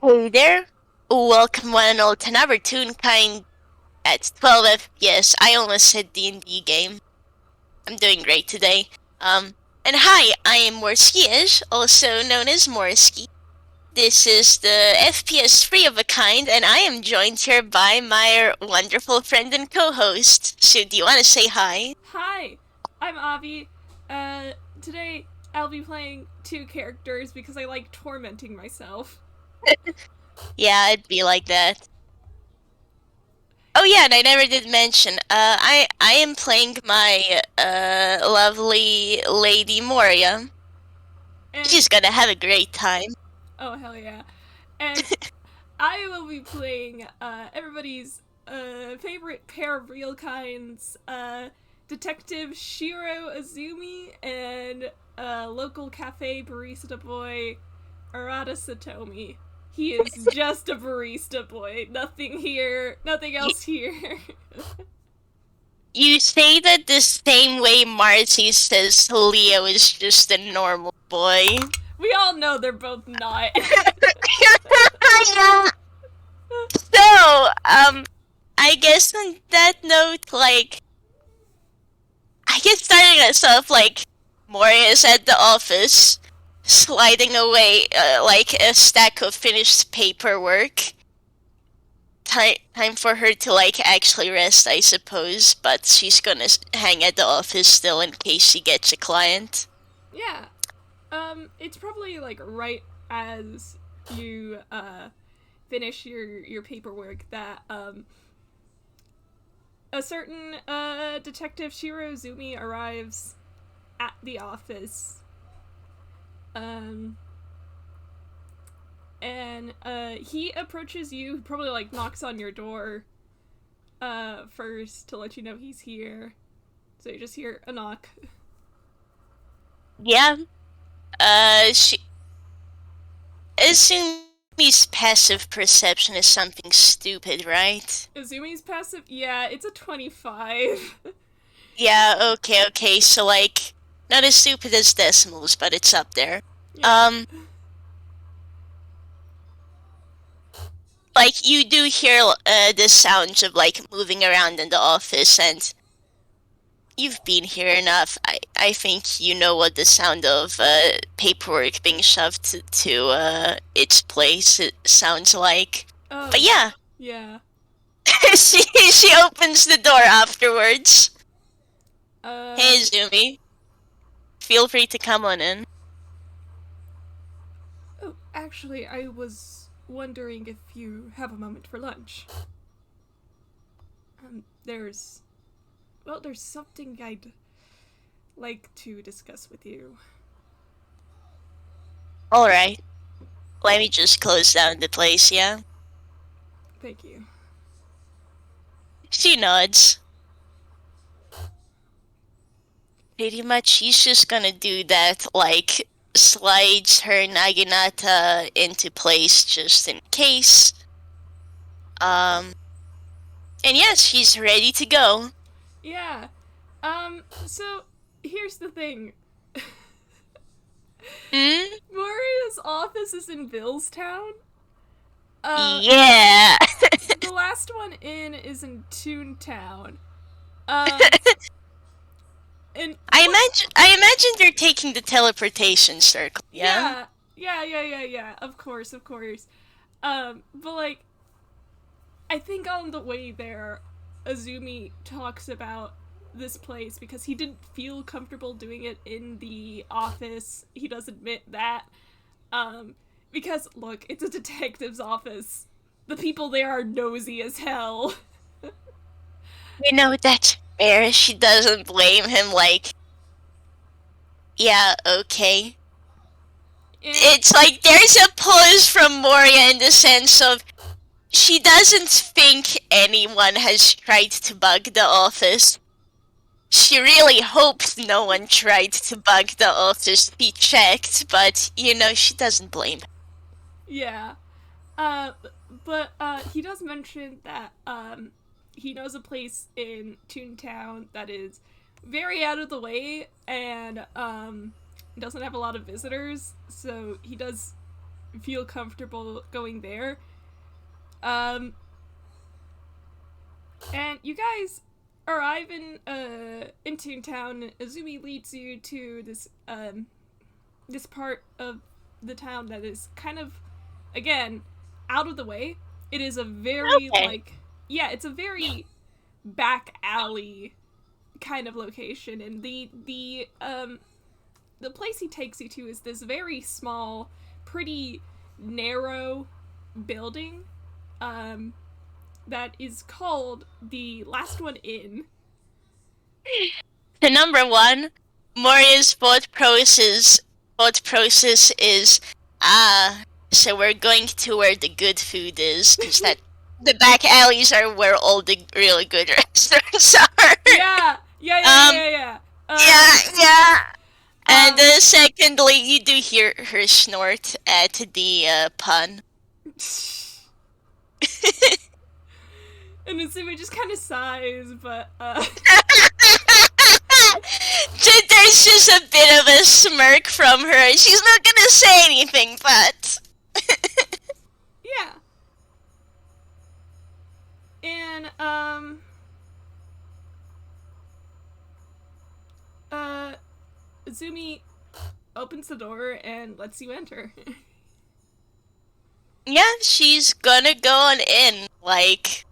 Hey there! Welcome one and all to another Toonkind at 12 FPS. I almost said D&D game. I'm doing great today. And hi, I am Morski, also known as Morski. This is the FPS free of a kind, and I am joined here by my wonderful friend and co-host. So do you want to say hi? Hi, I'm Avi. Today I'll be playing two characters because I like tormenting myself. Yeah, it'd be like that. Oh yeah, and I never did mention. I am playing my lovely Lady Moria. And, She's gonna have a great time. oh hell yeah. And I will be playing, everybody's, favorite pair of real kinds, Detective Shiro Azumi and, local cafe barista boy, Arata Satomi. He is just a barista boy. Nothing here, nothing Y- else here. You say that the same way Marcy says Leo is just a normal boy. We all know they're both not. Yeah. So, I guess on that note, I guess starting us off, Moria is at the office, sliding away, like a stack of finished paperwork. Time for her to actually rest, I suppose, but she's gonna hang at the office still in case she gets a client. Yeah. It's probably like right as you finish your paperwork that a certain detective Shiro Zumi arrives at the office. Um and he approaches you, probably like knocks on your door first to let you know he's here. So you just hear a knock. Yeah. She Assumes passive perception is something stupid, right? Azumi's passive, yeah, it's a 25. Yeah. Okay. So not as stupid as decimals, but it's up there. Yeah. Um, you do hear the sounds of moving around in the office, and you've been here enough. I think you know what the sound of paperwork being shoved to its place it sounds like. But Oh, yeah, yeah. she opens the door afterwards. Uh, Hey, Zumi, feel free to come on in. oh, actually, I was wondering if you have a moment for lunch. There's, well, there's something I'd like to discuss with you. All right, let me just close down the place. Yeah, Thank you. she nods. Pretty much, she's just gonna do that. Slides her naginata into place just in case. Um, and yes, she's ready to go. Yeah. So here's the thing. Hmm? Moria's office is in Billstown. Uh, Yeah. the last one in is in Toontown. Um, and I imagine they're taking the teleportation circle, yeah? yeah. Of course. But like, I think on the way there, Azumi talks about this place because he didn't feel comfortable doing it in the office. He does admit that. Um, because look, it's a detective's office. The people there are nosy as hell. You know, that's fair. She doesn't blame him, yeah, okay. And It's like there's a pause from Moria in the sense of she doesn't think anyone has tried to bug the office. She really hopes no one tried to bug the office. She checked, but she doesn't blame. yeah, uh, but he does mention that he knows a place in Toontown that is very out of the way and doesn't have a lot of visitors. So he does feel comfortable going there. Um, and you guys arrive in Toontown. Azumi leads you to this part of the town that is kind of, again, out of the way. It is a very Okay. yeah, it's a very back alley kind of location, and the place he takes you to is this very small, pretty narrow building um, that is called the Last One In. The number one, Moria's thought process is so we're going to where the good food is, because that the back alleys are where all the really good restaurants are. Yeah, yeah, yeah, um, yeah, yeah. yeah, yeah. And Um, secondly, you do hear her snort at the pun. and Azumi just kind of sighs, but There's just a bit of a smirk from her. She's not gonna say anything, but yeah. And uh, Azumi opens the door and lets you enter. yeah, she's gonna go on in. Like,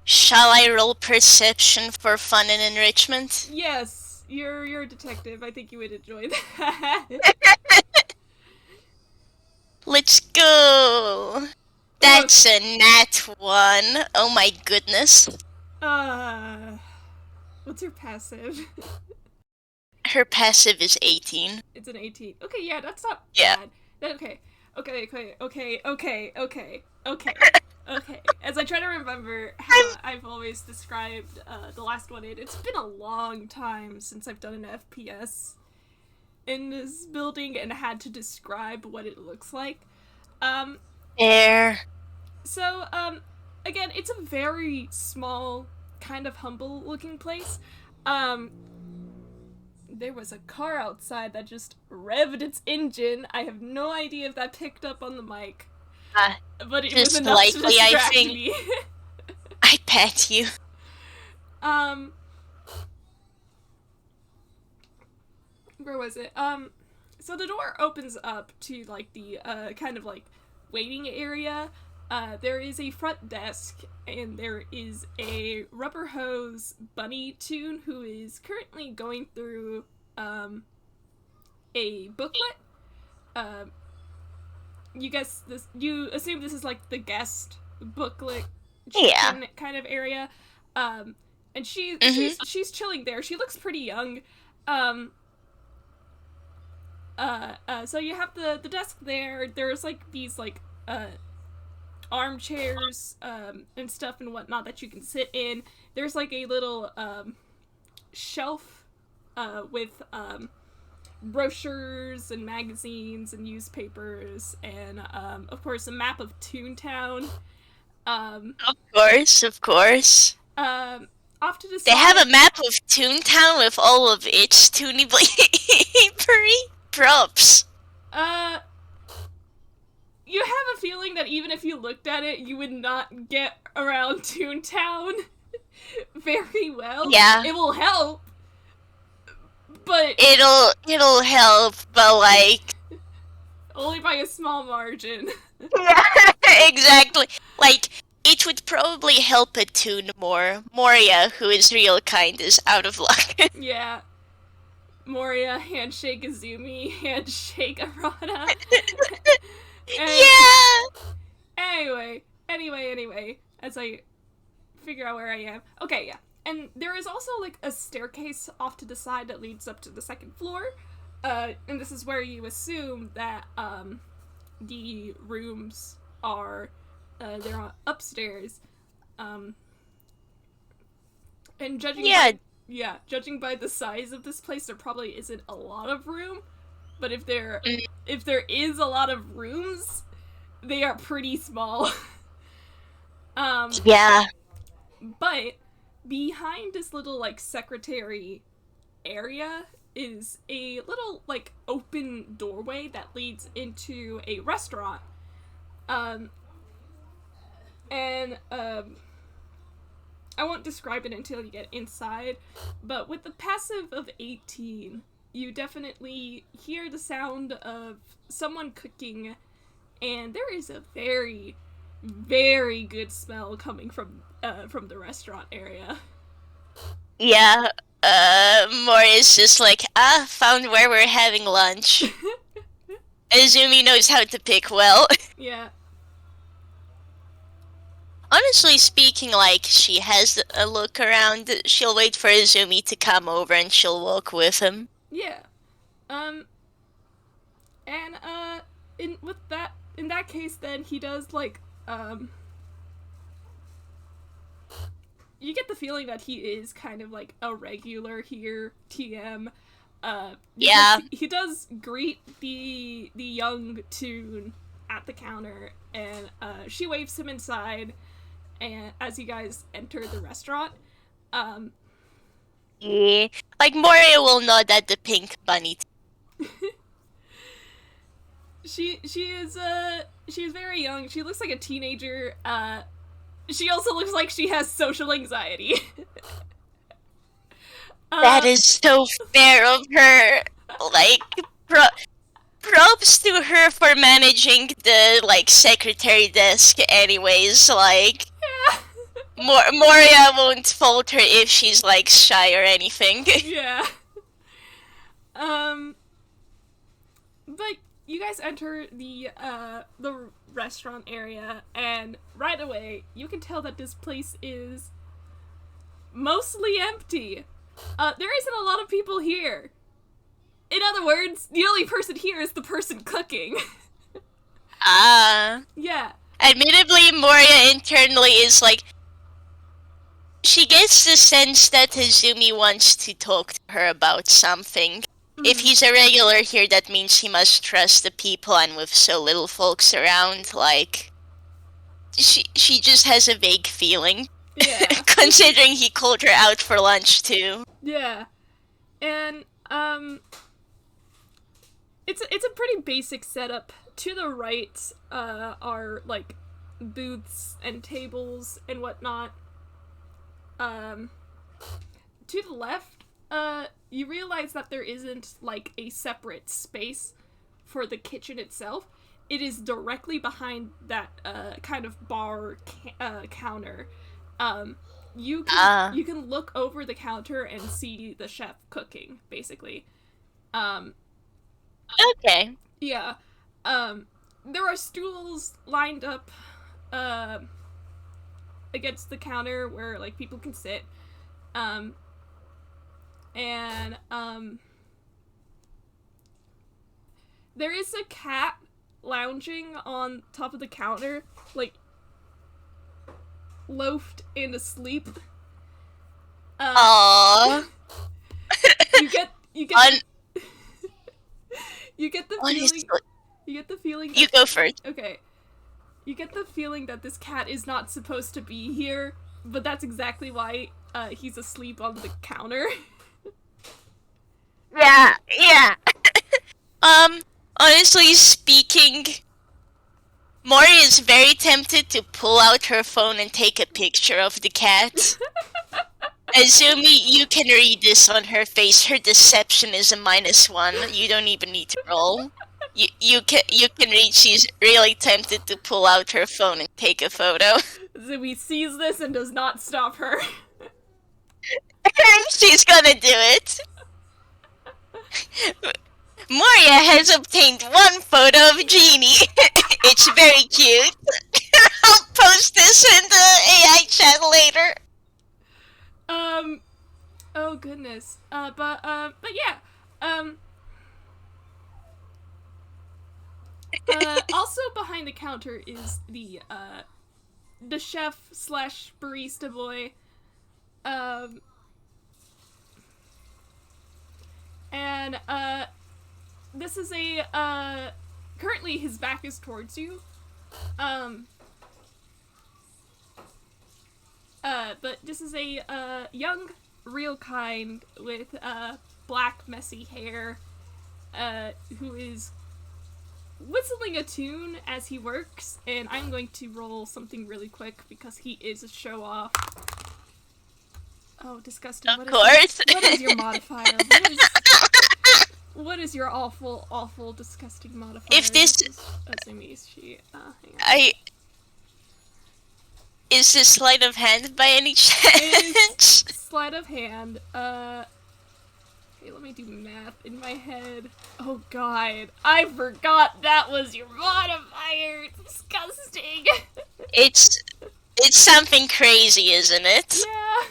shall I roll perception for fun and enrichment? Yes, you're a detective. I think you would enjoy that. Let's go. Oh, That's a nat one. Oh my goodness. uh, what's your passive? Her passive is 18. It's an 18. Okay, yeah, that's not Yeah. bad. Okay, okay. As I try to remember I'm how I've always described the Last One In, it's been a long time since I've done an FPS in this building and had to describe what it looks like. Um, there. so, again, it's a very small, kind of humble looking place. Um, there was a car outside that just revved its engine. I have no idea if that picked up on the mic, Uh, but it was just enough to likely, I distract think. me. I bet you. um, where was it? So the door opens up to like the kind of like waiting area. There is a front desk, and there is a rubber hose bunny toon who is currently going through a booklet. Um, you guess this. You assume this is like the guest booklet Yeah. check-in kind of area. And Mm-hmm. she's chilling there. She looks pretty young. Um, so you have the desk there. There's like these like armchairs and stuff and whatnot that you can sit in. There's like a little shelf with brochures and magazines and newspapers and of course a map of Toontown. Um, Of course, of course. off to the They have a side. map of Toontown with all of its Toonie props. Uh, you have a feeling that even if you looked at it, you would not get around Toontown very well. Yeah. It will help, but It'll help, but like only by a small margin. yeah, exactly. Like it would probably help a tune more. Moria, who is real kind, is out of luck. Yeah. Moria, handshake Azumi, handshake Arata. and Yeah. anyway, as I figure out where I am. Okay, yeah. And there is also like a staircase off to the side that leads up to the second floor. And this is where you assume that the rooms are they're upstairs. Um, and Yeah. judging by the size of this place, there probably isn't a lot of room. But Mm, if there is a lot of rooms, they are pretty small. um, yeah. but behind this little like secretary area is a little, like, open doorway that leads into a restaurant. Um, and, I won't describe it until you get inside, but with the passive of 18, you definitely hear the sound of someone cooking, and there is a very, very good smell coming from the restaurant area. Yeah, Moria's just like, found where we're having lunch. Azumi knows how to pick well. Yeah. Honestly speaking, like, she has a look around. She'll wait for Azumi to come over and she'll walk with him. Yeah. Um, and, in that case, then he does, like, you get the feeling that he is kind of like a regular here, TM. Yeah. He does greet the young Toon at the counter, and she waves him inside. And as you guys enter the restaurant, Yeah. Like, Moria will nod at the pink bunny. she's very young. She looks like a teenager. She also looks like she has social anxiety. That is so fair of her. Like, props to her for managing the, like, secretary desk anyways. Like, yeah. Moria won't fault her if she's, like, shy or anything. Yeah. But you guys enter the restaurant area, and right away you can tell that this place is mostly empty. There isn't a lot of people here. In other words, the only person here is the person cooking. Yeah. Admittedly, Moria internally is like, she gets the sense that Azumi wants to talk to her about something. If he's a regular here, that means he must trust the people, and with so little folks around, like, she just has a vague feeling. Yeah. Considering he called her out for lunch too. Yeah. And it's a pretty basic setup. To the right are like booths and tables and whatnot. To the left, you realize that there isn't like a separate space for the kitchen itself. It is directly behind that kind of bar counter. You can look over the counter and see the chef cooking, basically. Okay. Yeah. There are stools lined up against the counter where like people can sit. And there is a cat lounging on top of the counter, like loafed and asleep. Aww. You get you get the feeling. You get the feeling. You go first. Okay. You get the feeling that this cat is not supposed to be here, but that's exactly why he's asleep on the counter. Yeah. Honestly speaking, Mori is very tempted to pull out her phone and take a picture of the cat. Azumi, you can read this on her face. Her deception is a -1. You don't even need to roll. You can read she's really tempted to pull out her phone and take a photo. Azumi sees this and does not stop her. She's gonna do it. Moria has obtained one photo of Genie. It's very cute. I'll post this in the AI chat later. Oh goodness. But yeah. Also behind the counter is the chef slash barista boy. And this is a currently his back is towards you. But this is a young real kind with black messy hair, who is whistling a tune as he works, and I'm going to roll something really quick because he is a show off. Oh, disgusting. Of course. What is your modifier? What is your awful, awful, disgusting modifier? If this... Azumi's sheet. Is this sleight of hand by any chance? Sleight of hand. Okay, let me do math in my head. Oh god, I forgot that was your modifier. It's disgusting. It's something crazy, isn't it? Yeah.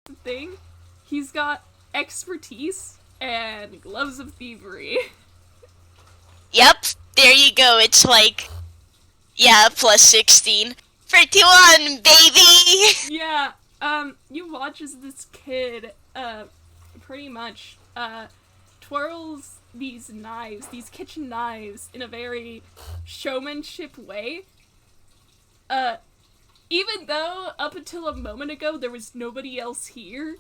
The thing, he's got expertise and gloves of thievery. Yep, there you go. It's like, yeah, plus 16. 31, baby! Yeah, you watch as this kid, pretty much, twirls these knives, these kitchen knives, in a very showmanship way. Even though, up until a moment ago, there was nobody else here,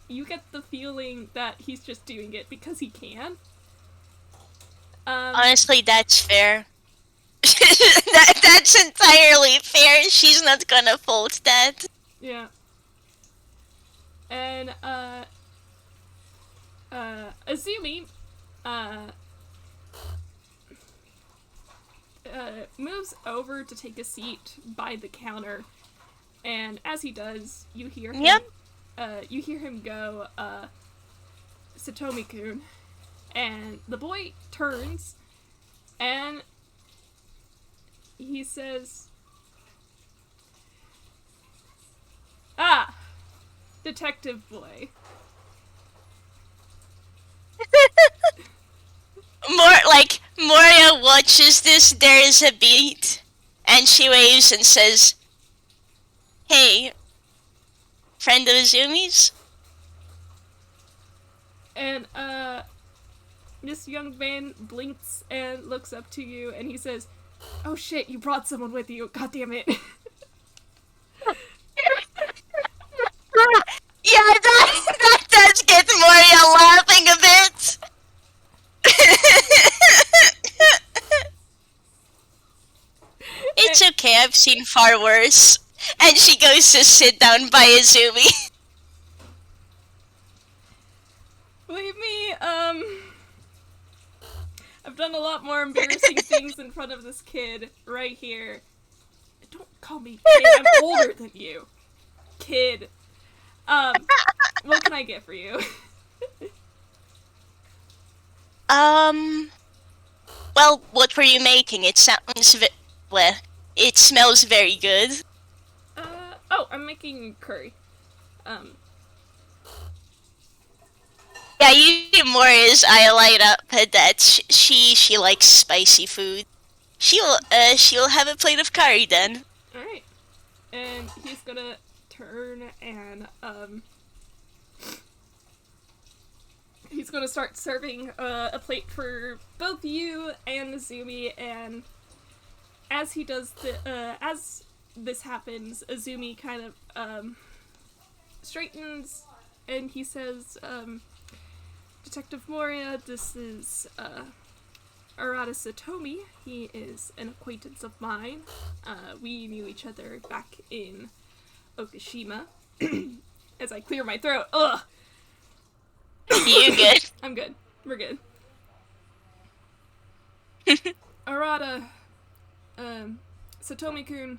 you get the feeling that he's just doing it because he can. Honestly, that's fair. That's entirely fair. She's not gonna fault that. Yeah. And, Azumi, moves over to take a seat by the counter, and as he does, you hear him, you hear him go, Satomi-kun, and the boy turns, and he says, "Ah, Detective Boy." Moria watches this, there is a beat, and she waves and says, "Hey, friend of Azumi's?" And, this young man blinks and looks up to you, and he says, "Oh shit, you brought someone with you, god damn it." Yeah, that does get Moria laughing a bit. It's okay, I've seen far worse. And she goes to sit down by Azumi. Believe me, I've done a lot more embarrassing things in front of this kid right here. Don't call me kid, I'm older than you. Kid. What can I get for you? Well, what were you making? It sounds well, it smells very good. Oh, I'm making curry. Yeah, you Moria's eye light up that she likes spicy food. She'll have a plate of curry then. Alright. And he's gonna turn and, he's gonna start serving, a plate for both you and Azumi, and as he does as this happens, Azumi kind of, straightens, and he says, "Detective Moria, this is, Arata Satomi. He is an acquaintance of mine. We knew each other back in Okashima." As I clear my throat. Ugh! You good? I'm good. We're good. Arata, Satomi-kun,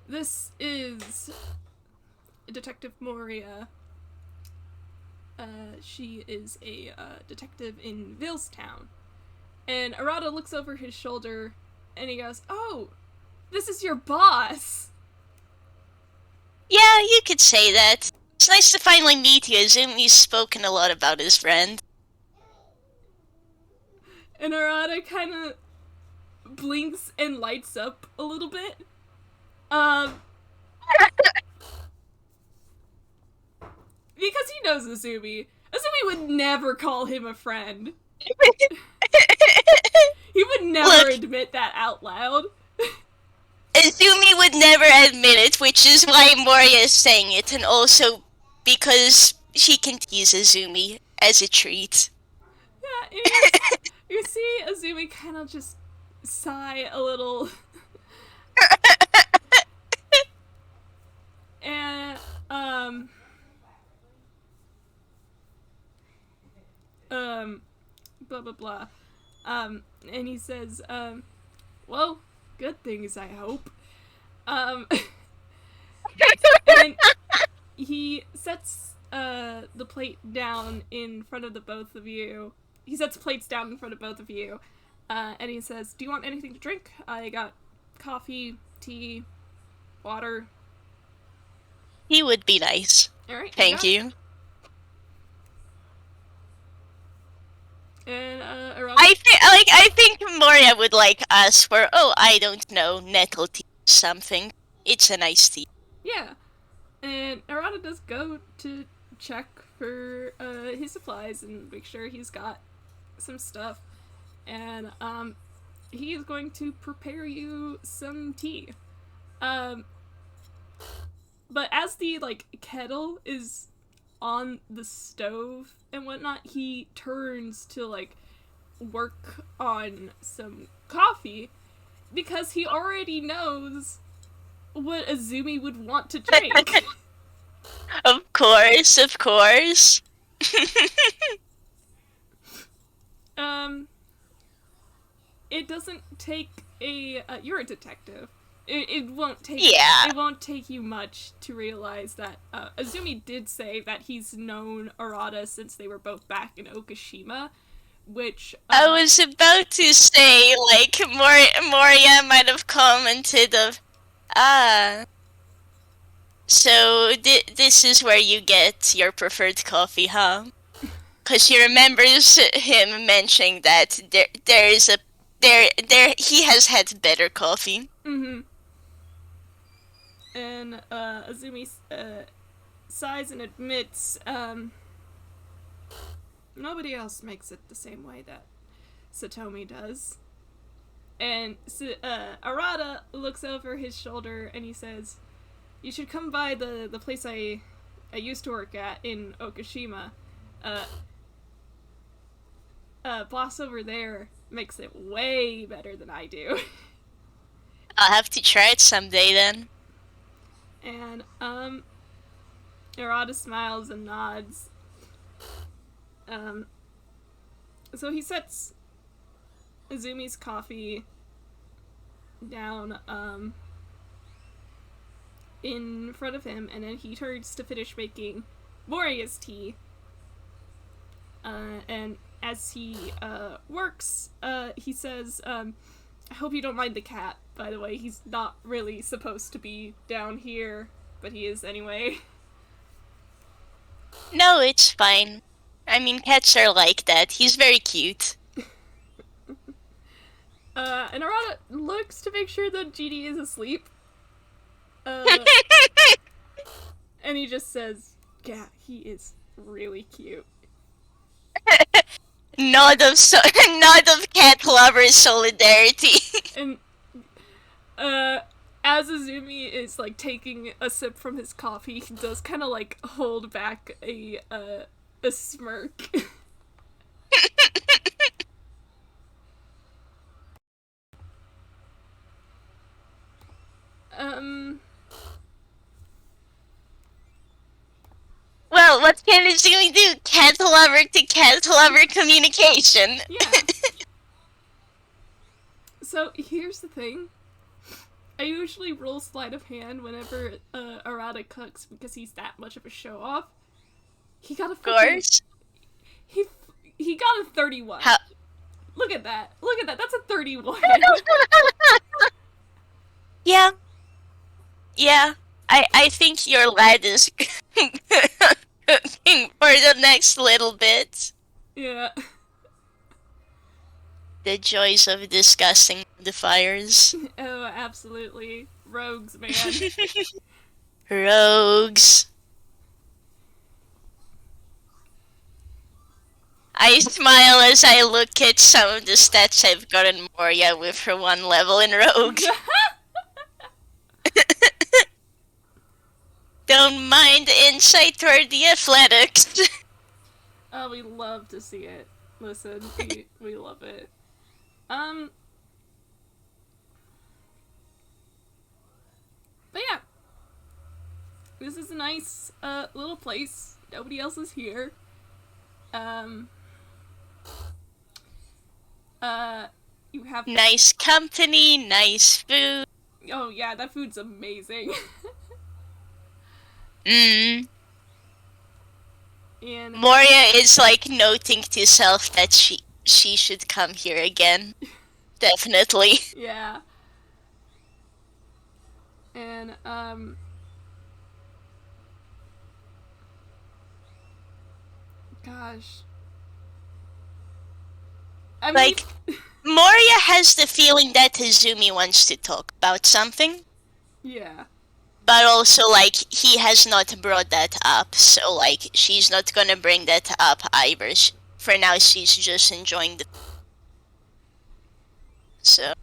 this is Detective Moria. She is a, detective in Villestown. And Arata looks over his shoulder, and he goes, "Oh, this is your boss!" Yeah, you could say that. It's nice to finally meet you. Azumi's spoken a lot about his friend. And Arata kind of blinks and lights up a little bit. Because he knows Azumi. Azumi would never call him a friend. He would never admit that out loud. Azumi would never admit it, which is why Moria is saying it, and also because she can tease Azumi as a treat. Yeah, you see Azumi kind of just sigh a little, and um um blah blah blah. And he says, well, good things, I hope. Um, and he sets the plate down in front of the both of you. He sets plates down in front of both of you, and he says, "Do you want anything to drink? I got coffee, tea, water." He would be nice. All right, you Thank got it. you. And I think Moria would like us for, oh, I don't know, nettle tea or something. It's a nice tea. yeah, and Arata does go to check for his supplies and make sure he's got some stuff, and he is going to prepare you some tea. Um, but as the kettle is on the stove and whatnot, he turns to work on some coffee because he already knows what Azumi would want to drink. Of course, of course. um, it doesn't take a you're a detective. It won't take Yeah. it won't take you much to realize that Azumi did say that he's known Arata since they were both back in Okashima, which I was about to say, like, Moria might have commented of, ah, so this is where you get your preferred coffee, huh? Because she remembers him mentioning that there is a he has had better coffee. Mm-hmm. And Azumi sighs and admits, nobody else makes it the same way that Satomi does. And Arata looks over his shoulder and he says, "You should come by the place I used to work at in Okashima. Boss over there makes it way better than I do." I'll have to try it someday then. And Arata smiles and nods. So he sets Azumi's coffee down in front of him, and then he turns to finish making Moria's tea. And as he works, he says, "I hope you don't mind the cat, by the way. He's not really supposed to be down here, but he is anyway." No, it's fine. I mean, cats are like that. He's very cute. And Arata looks to make sure that GD is asleep. And he just says, "Yeah, he is really cute." Nod of nod of cat lover solidarity. And as Azumi is taking a sip from his coffee, he does kind of hold back a smirk. Well, what can Azumi do? Cat lover to cat lover communication. Yeah. So here's the thing. I usually roll sleight of hand whenever Arata cooks because he's that much of a show off. He got a Of course. He got a 31. How? Look at that. Look at that. That's a 31. Yeah. Yeah. I think your lad is cooking for the next little bit. Yeah. The joys of discussing the fires. Oh, absolutely. Rogues, man. Rogues. I smile as I look at some of the stats I've gotten Moria with her 1 level in Rogue. Don't mind insight toward the athletics. Oh, we love to see it. Listen, we love it. Um, but yeah, this is a nice little place. Nobody else is here. Um, uh, you have Nice company, nice food. oh yeah, that food's amazing. Mm. And Moria is like noting to self that she should come here again. Definitely. yeah, and gosh, I mean, Like, Moria has the feeling that Azumi wants to talk about something, yeah, but also, like, he has not brought that up, so, like, she's not gonna bring that up either. For now, she's just enjoying the. So.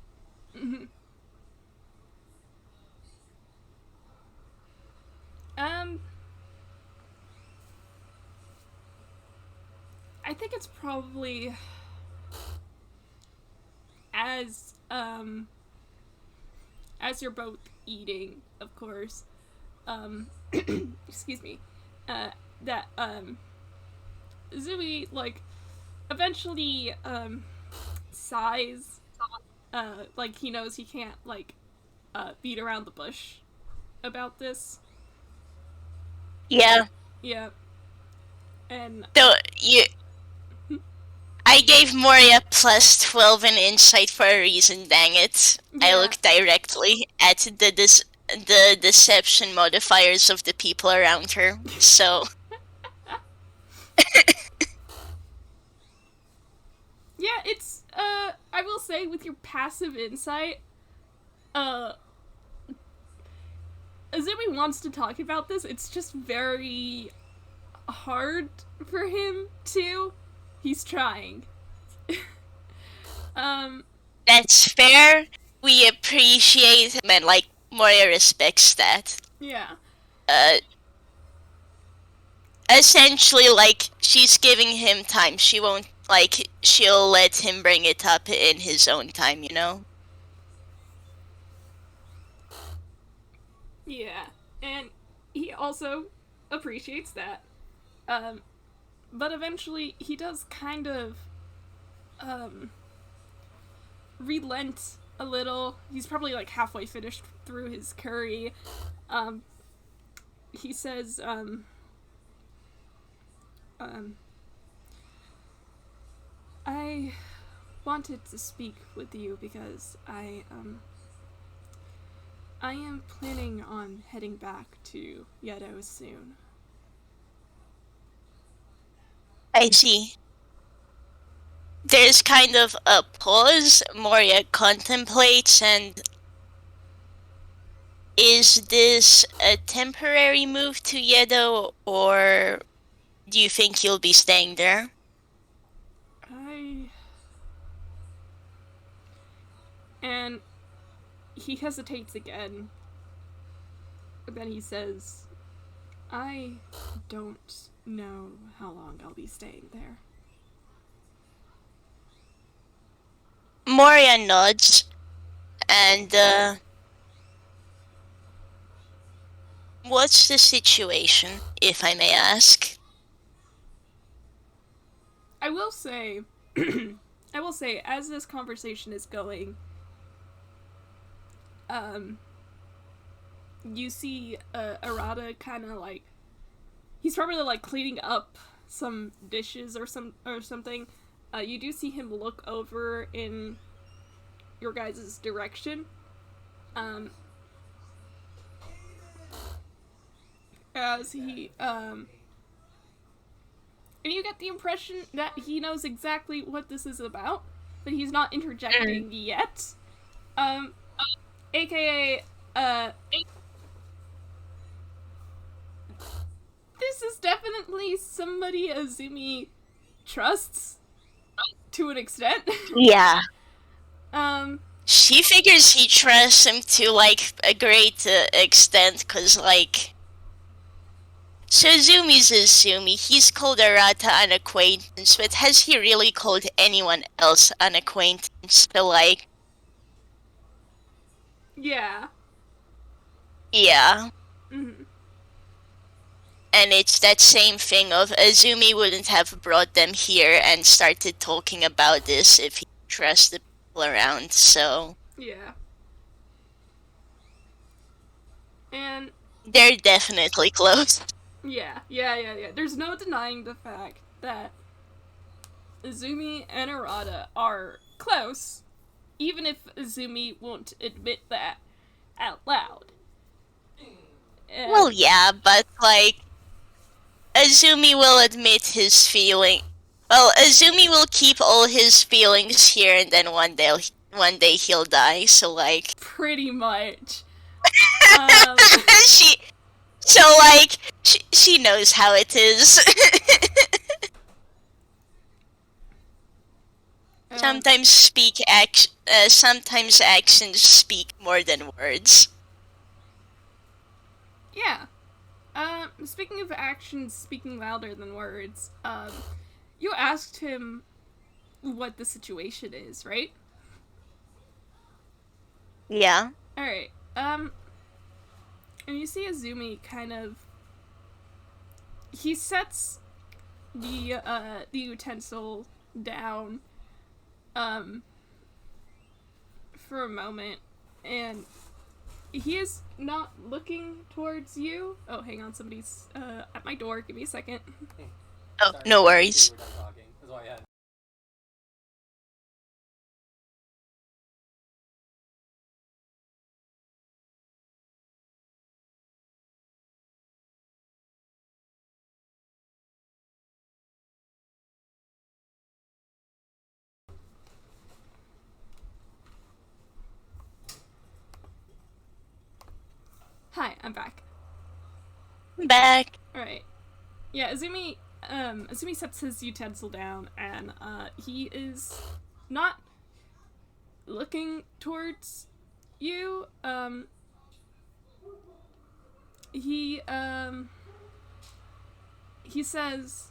um, I think it's probably as as you're both eating, of course. Um, excuse me. That Zooey like eventually sighs. Like he knows he can't like beat around the bush about this. Yeah. Yeah, and So, I gave Moria plus 12 in insight for a reason, dang it. I yeah, looked directly at the deception modifiers of the people around her, so. yeah. It's I will say with your passive insight, uh, Azumi wants to talk about this. It's just very hard for him to. He's trying. um, That's fair. We appreciate him, and, like, Moria respects that. yeah. Uh, Essentially, like, she's giving him time. She won't, like, she'll let him bring it up in his own time, you know? Yeah. And he also appreciates that. Um, but eventually he does kind of um, relent a little. He's probably like halfway finished through his curry. Um, he says, um, I wanted to speak with you because I am planning on heading back to Yeddo soon. I see. There's kind of a pause. Moria contemplates, and is this a temporary move to Yeddo, or do you think you'll be staying there? I. And he hesitates again. But then he says, I don't know how long I'll be staying there. Moria nods, and, what's the situation, if I may ask? I will say, as this conversation is going, um, you see Arata kind of like he's probably like cleaning up some dishes or something. You do see him look over in your guys' direction. Um, as he and you get the impression that he knows exactly what this is about, but he's not interjecting yet. Um, AKA, this is definitely somebody Azumi trusts to an extent. Yeah. um, She figures he trusts him to, like, a great extent, because, like, So Azumi's Azumi. He's called Arata an acquaintance, but has he really called anyone else an acquaintance? So, like, Yeah. yeah. Mm-hmm. And it's that same thing of Azumi wouldn't have brought them here and started talking about this if he trusted people around, so Yeah. And they're definitely close. yeah. There's no denying the fact that Azumi and Arata are close, even if Azumi won't admit that out loud. Well, And yeah, but like Azumi will admit his feeling. Well, Azumi will keep all his feelings here, and then one day he'll die. So like, pretty much. Um, she, so like, she knows how it is. um, Sometimes actions speak more than words. yeah. Speaking of actions speaking louder than words, you asked him what the situation is, right? Yeah. Alright. And you see Azumi kind of. He sets the utensil down, um, for a moment, and he is not looking towards you. Oh, hang on, somebody's at my door. Give me a second. Oh, no worries. Hi, I'm back. Back. Alright. Yeah, Azumi sets his utensil down, and he is not looking towards you. He he says,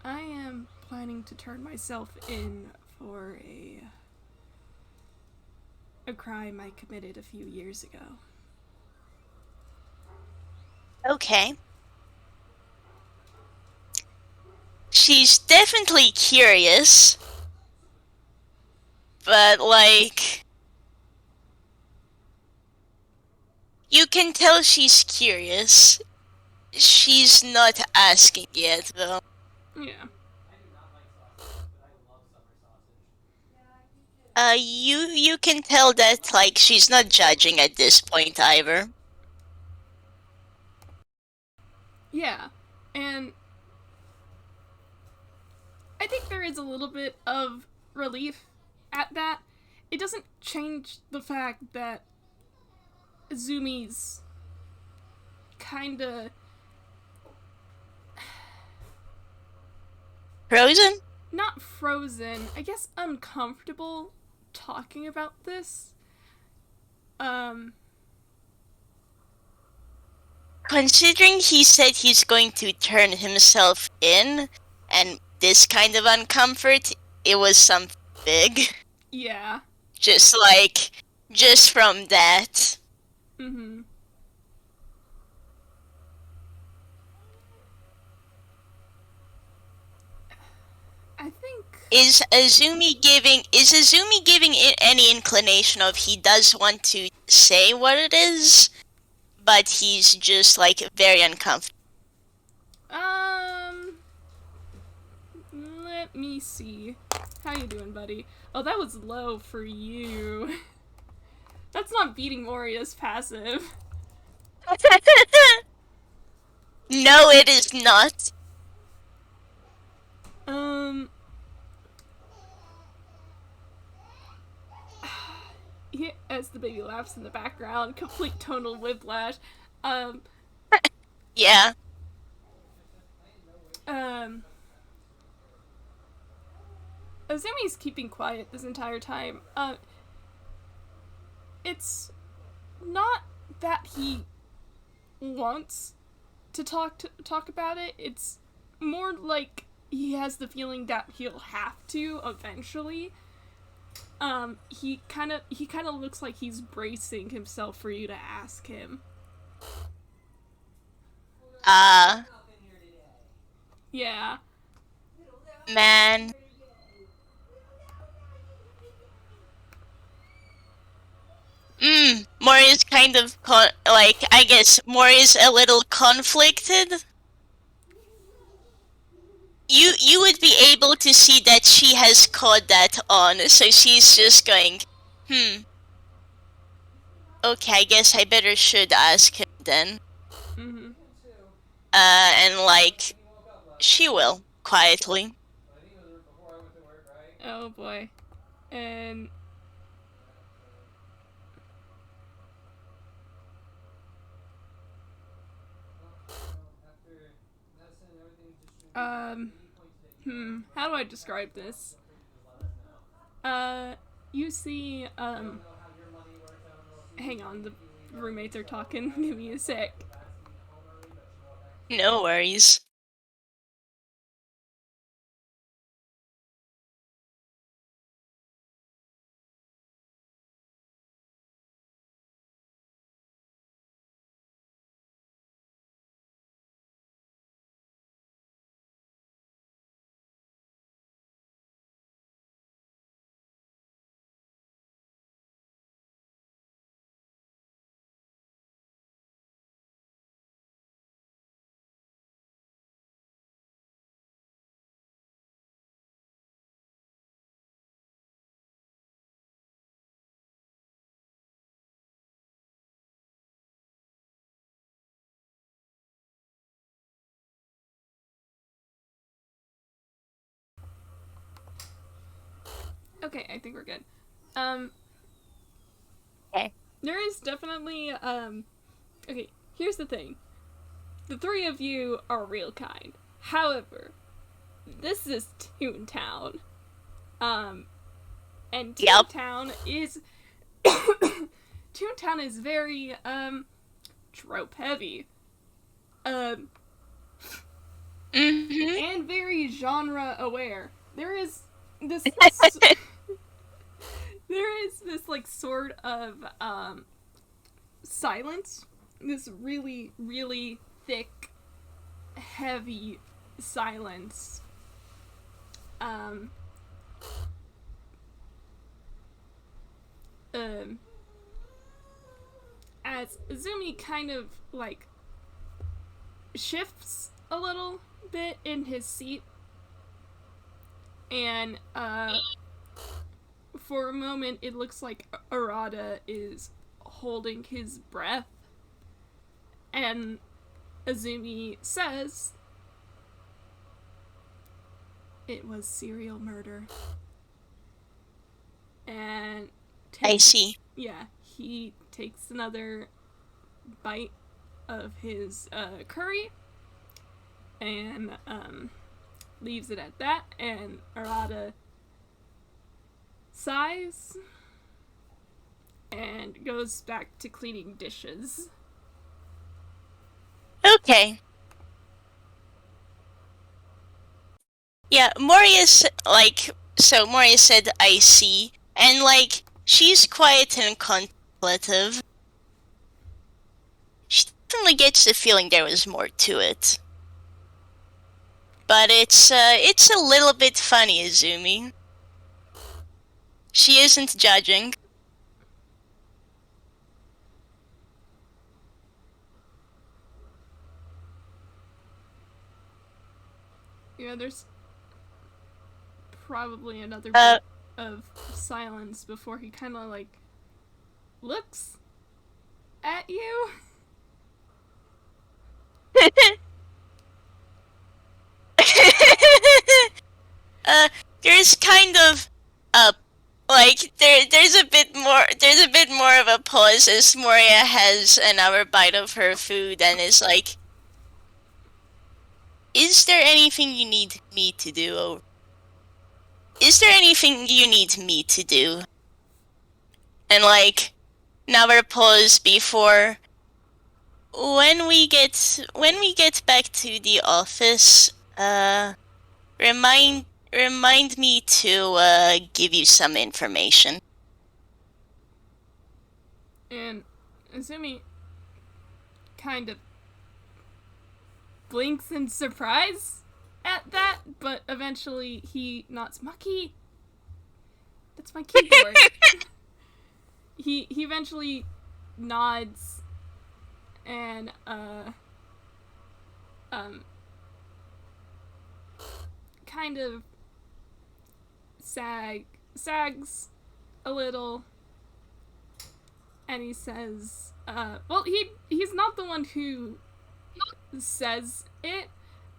"I am planning to turn myself in for a crime I committed a few years ago." Okay. She's definitely curious, but like, you can tell she's curious. She's not asking yet, though. Yeah. You can tell that like she's not judging at this point either. Yeah. And I think there is a little bit of relief at that. It doesn't change the fact that Zumi's kinda Frozen? not frozen, I guess uncomfortable talking about this. Um, Considering he said he's going to turn himself in, and this kind of uncomfort, it was something big. yeah. Just like, just from that. Mm-hmm. I think. Is Azumi giving it any inclination of he does want to say what it is, but he's just like very uncomfortable? Um, let me see. How you doing, buddy? Oh, that was low for you. That's not beating Moria's passive. No, it is not. Um, as the baby laughs in the background, complete tonal whiplash. Um, Yeah. um, Azumi's keeping quiet this entire time. It's not that he wants to talk about it. It's more like he has the feeling that he'll have to eventually. He kind of looks like he's bracing himself for you to ask him. Uh, Yeah. man. Mori's kind of, I guess Mori's a little conflicted. You would be able to see that she has caught that on, so she's just going, okay, I guess I better should ask him then. Mm-hmm. And like, she will, quietly. Oh boy. And um, how do I describe this? Uh, you see, hang on, the roommates are talking. Give me a sec. No worries. Okay, I think we're good. Um, Okay. there is definitely Okay, here's the thing. The three of you are real kind. However, this is Toontown. And Yep. Toontown is Toontown is very trope heavy. Um Mm-hmm. and very genre aware. There is this there is this like sort of silence. This really, really thick, heavy silence. Um um as Azumi kind of like shifts a little bit in his seat, and for a moment it looks like Arata is holding his breath, and Azumi says, "It was serial murder." And I takes, see. yeah, he takes another bite of his curry and leaves it at that, and Arata sighs and goes back to cleaning dishes. Okay. Yeah, Moria said I see, and like, she's quiet and contemplative. She definitely gets the feeling there was more to it. But it's a little bit funny, Azumi. She isn't judging. Yeah, there's probably another Uh, bit of silence before he kind of like looks at you. uh, there's kind of a there's a bit more of a pause as Moria has another bite of her food and is like, is there anything you need me to do? Or is there anything you need me to do? And like, another pause before when we get back to the office, remind me to give you some information. And Azumi kind of blinks in surprise at that, but eventually he nods. Maki, that's my keyboard. he eventually nods and kind of sags a little, and he says, well, he's not the one who says it,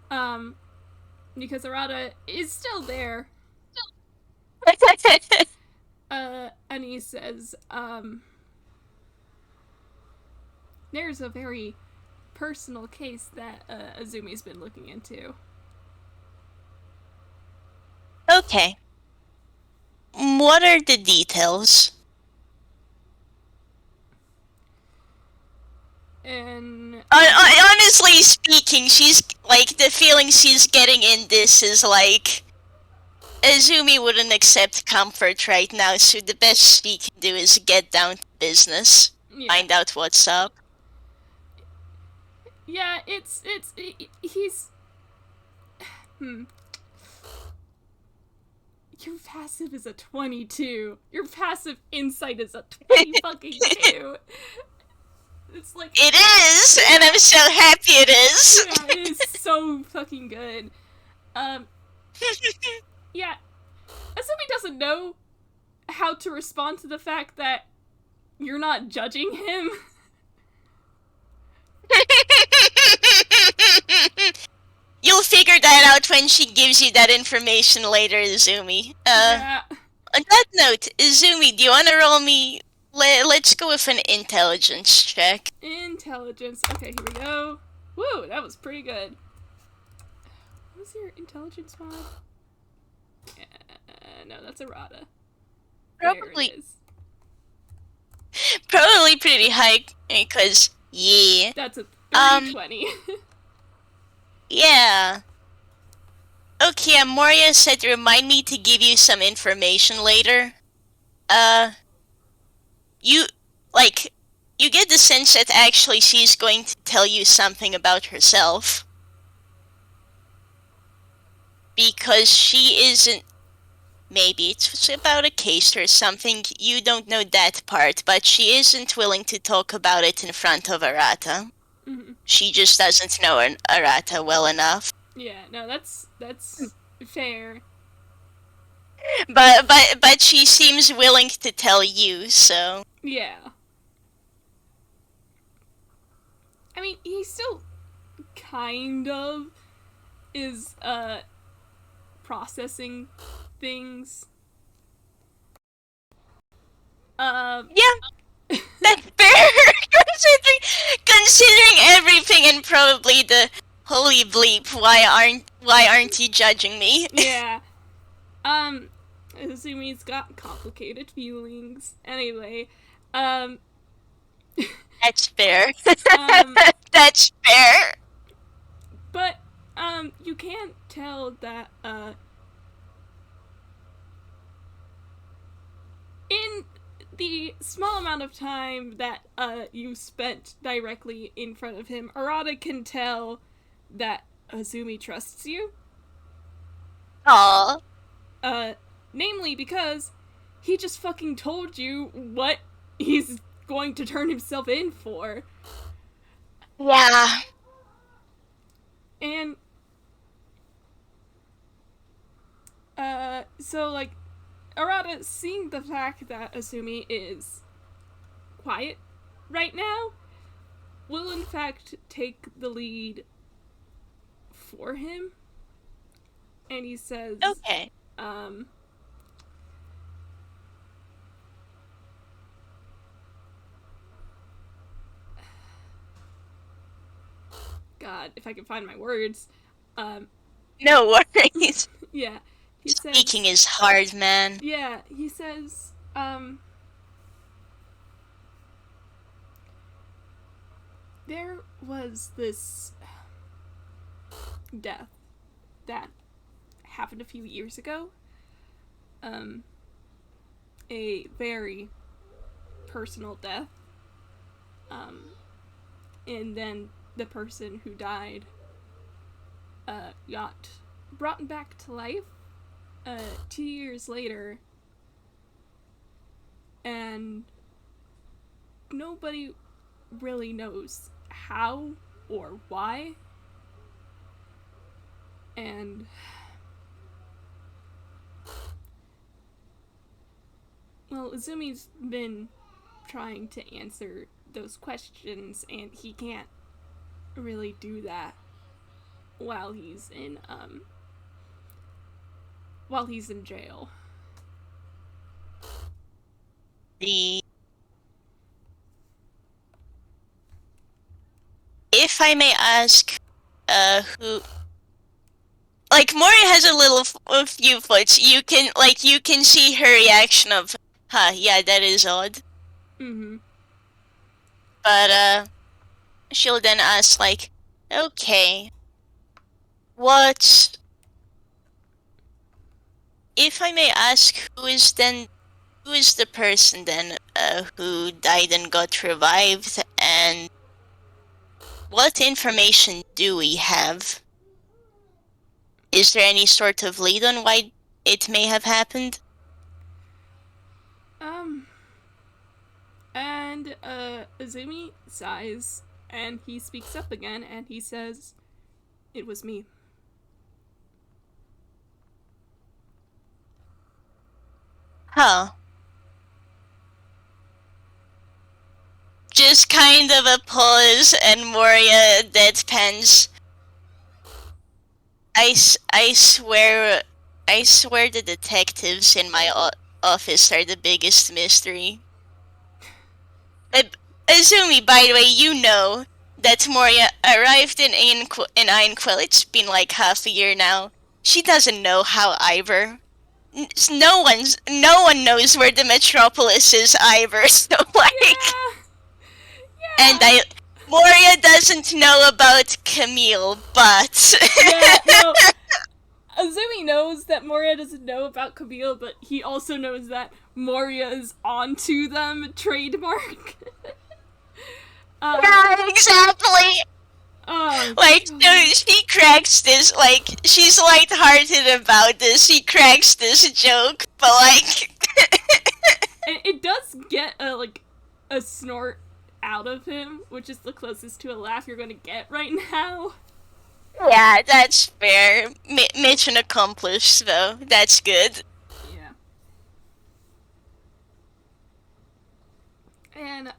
because Arata is still there. And he says, there's a very personal case that Azumi's been looking into. Okay. What are the details? And Honestly speaking, she's like the feeling she's getting in this is like Azumi wouldn't accept comfort right now, so the best she can do is get down to business, yeah, find out what's up. yeah, he's Your passive is a 22. Your passive insight is a 20 fucking 2. It's like It is, and I'm so happy it is. yeah, it is so fucking good. Yeah, Azumi doesn't know how to respond to the fact that you're not judging him. You'll figure that out when she gives you that information later, Izumi. Yeah. On that note, Izumi, do you want to roll me? Let's go with an intelligence check. Intelligence. Okay, here we go. Woo, that was pretty good. What was your intelligence mod? No, that's Arata. Probably pretty high, because, yeah. That's a 30-20. Yeah. Okay, Moria said remind me to give you some information later. You, like, you get the sense that actually she's going to tell you something about herself. Because she isn't... Maybe it's about a case or something, you don't know that part, but she isn't willing to talk about it in front of Arata. Mm-hmm. She just doesn't know Arata well enough. Yeah, no, that's fair. But she seems willing to tell you, so... Yeah. I mean, he still kind of is processing things. Yeah, that's fair. considering everything and probably the holy bleep, why aren't you judging me? Yeah. Azumi's got complicated feelings. Anyway, That's fair. um, That's fair. but you can't tell that in the small amount of time that you spent directly in front of him, Arata can tell that Azumi trusts you. Aw. Namely because he just fucking told you what he's going to turn himself in for. Yeah. And so like Arata, seeing the fact that Azumi is quiet right now, will in fact take the lead for him. And he says, Okay. God, if I can find my words. No worries. Yeah, he says. Speaking is hard, man. Yeah, he says, there was this death that happened a few years ago. Um, a very personal death. And then the person who died got brought back to life 2 years later, and nobody really knows how or why. And well, Azumi's been trying to answer those questions, and he can't really do that while he's in jail. The If I may ask, who, like, Moria has a few foots. You can see her reaction of, huh, yeah, that is odd. Mm-hmm. But she'll then ask, like, okay, what, if I may ask, who is the person then, who died and got revived, and what information do we have? Is there any sort of lead on why it may have happened? And Azumi sighs, and he speaks up again, and he says, "It was me." Huh. Just kind of a pause, and Moria deadpans. I swear the detectives in my office are the biggest mystery. Azumi, by the way, you know that Moria arrived in Ainquil. It's been like half a year now. She doesn't know how either. No one knows where the metropolis is either. So Yeah. and Moria doesn't know about Camille, but Yeah, no. Azumi knows that Moria doesn't know about Camille, but he also knows that Moria is onto them trademark. yeah, exactly. Oh, Like, God. no, she cracks this, like, she's lighthearted about this, she cracks this joke, but, like... And it does get a snort out of him, which is the closest to a laugh you're gonna get right now. Yeah, that's fair. Mission accomplished, though. That's good. Yeah. And,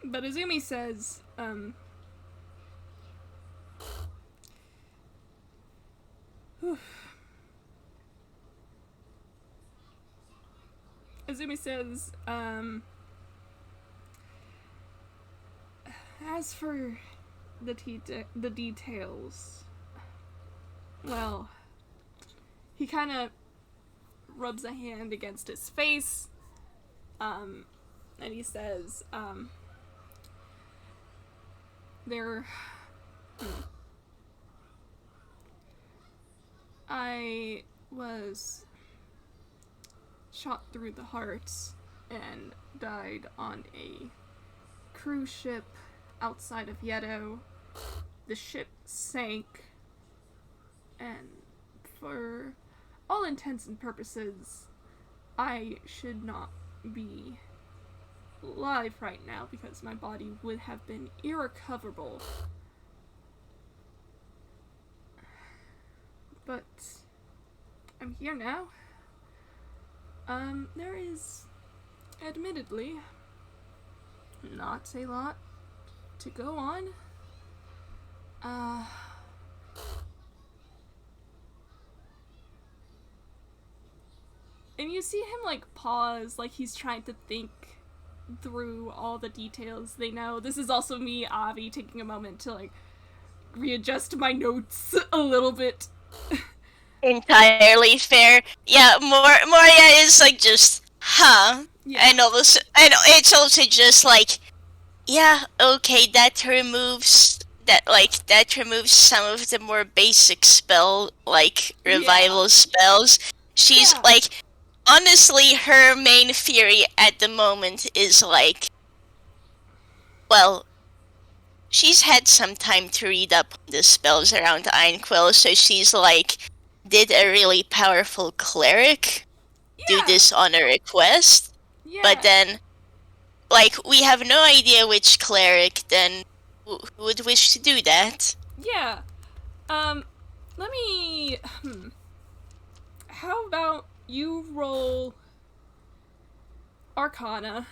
but Azumi says, Azumi says, as for the details, well, he kind of rubs a hand against his face, and he says, there, I was shot through the heart and died on a cruise ship outside of Yeddo. The ship sank, and for all intents and purposes, I should not be alive right now because my body would have been irrecoverable. But I'm here now. There is admittedly not a lot to go on. And you see him like pause, like he's trying to think through all the details they know. This is also me, Avi, taking a moment to like readjust my notes a little bit. Entirely fair. Yeah, Moria is, like, just Huh. Yeah. And it's also just like, yeah, okay, that removes some of the more basic Yeah. revival spells. She's Yeah. like, honestly, her main theory at the moment is like, well, she's had some time to read up on the spells around Einquil, so she's like, did a really powerful cleric do Yeah. this on a request? But Yeah. then, like, we have no idea which cleric then who would wish to do that. Yeah. Um, let me. How about you roll Arcana?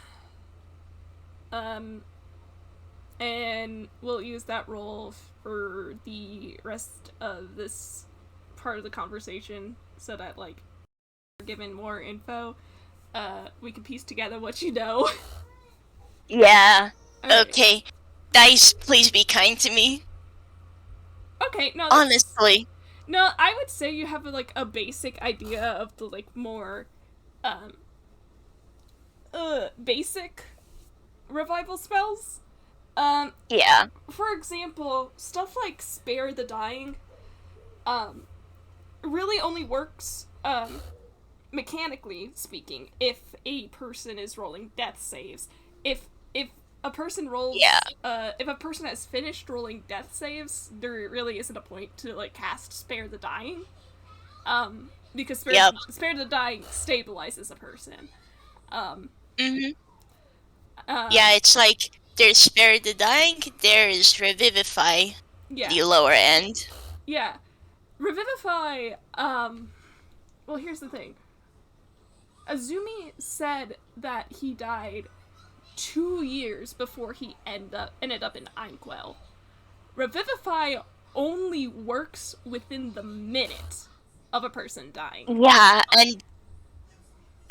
Um, and we'll use that roll for the rest of this part of the conversation so that, like, we're given more info. We can piece together what you know. Yeah. Alright. Okay. Dice, please be kind to me. Okay, no, that's. Honestly. No, I would say you have, like, a basic idea of the, like, more, um, basic revival spells. Um, Yeah. for example, stuff like Spare the Dying, um, really only works, mechanically speaking, if a person is rolling death saves. If a person Yeah. rolls, if a person has finished rolling death saves, there really isn't a point to like cast Spare the Dying, because Yep. Spare the Dying stabilizes a person. Um, Mhm. um, Yeah, it's like there's Spare the Dying, there's Revivify, yeah, the lower end. yeah. Revivify. Well, here's the thing. Azumi said that he died 2 years before he ended up in Einquell. Revivify only works within the minute of a person dying. Yeah,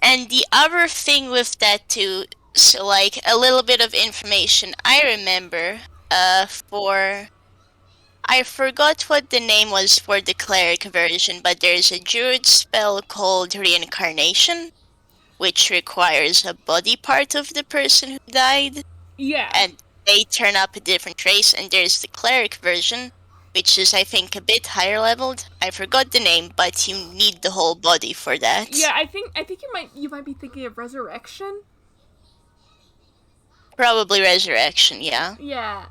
and the other thing with that too, so like a little bit of information I remember, for I forgot what the name was for the cleric version, but there's a druid spell called Reincarnation, which requires a body part of the person who died, Yeah, and they turn up a different race, and there's the cleric version, which is, I think, a bit higher leveled. I forgot the name, but you need the whole body for that. yeah. I think you might be thinking of Resurrection. Probably Resurrection, yeah. Yeah,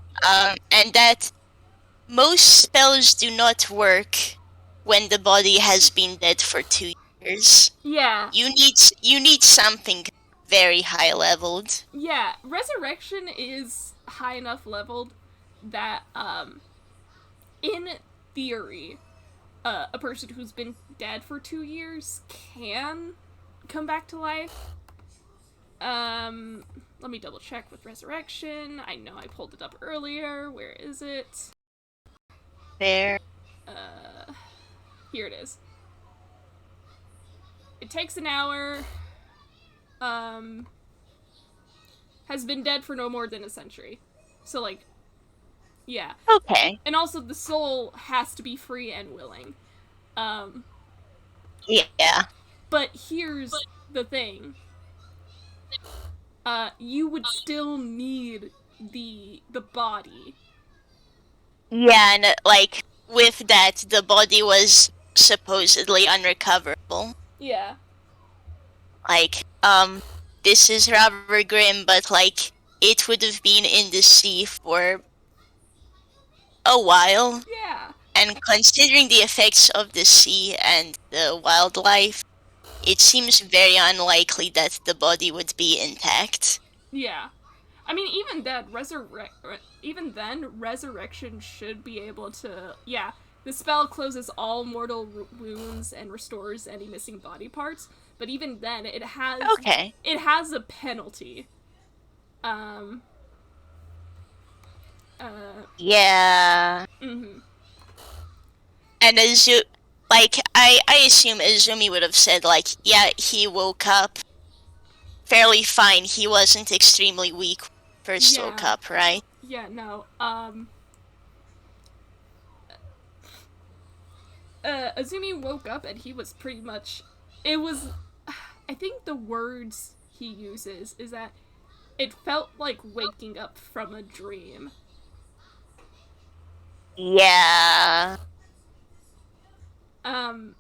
And that most spells do not work when the body has been dead for 2 years. yeah, You need something very high leveled. yeah. Resurrection is high enough leveled that, in theory, a person who's been dead for 2 years can come back to life. Let me double check with Resurrection. I know I pulled it up earlier. Where is it? There. Uh, Here it is. It takes an hour. Um, has been dead for no more than a century. So, like, yeah. Okay. And also, the soul has to be free and willing. Um, Yeah. but here's the thing. You would still need the body. Yeah, and like with that, the body was supposedly unrecoverable. Yeah. Like, this is rather grim, but like, it would have been in the sea for a while. Yeah. And considering the effects of the sea and the wildlife, it seems very unlikely that the body would be intact. Yeah. I mean, even then, resurrection should be able to. Yeah, the spell closes all mortal wounds and restores any missing body parts. But even then, Okay. it has a penalty. Um. Yeah. Mm-hmm. And I assume Azumi would have said, like, yeah, he woke up fairly fine. He wasn't extremely weak when he first woke Yeah. up, right? Yeah. No. Azumi woke up and he was pretty much. It was. I think the words he uses is that it felt like waking up from a dream. Yeah. Um,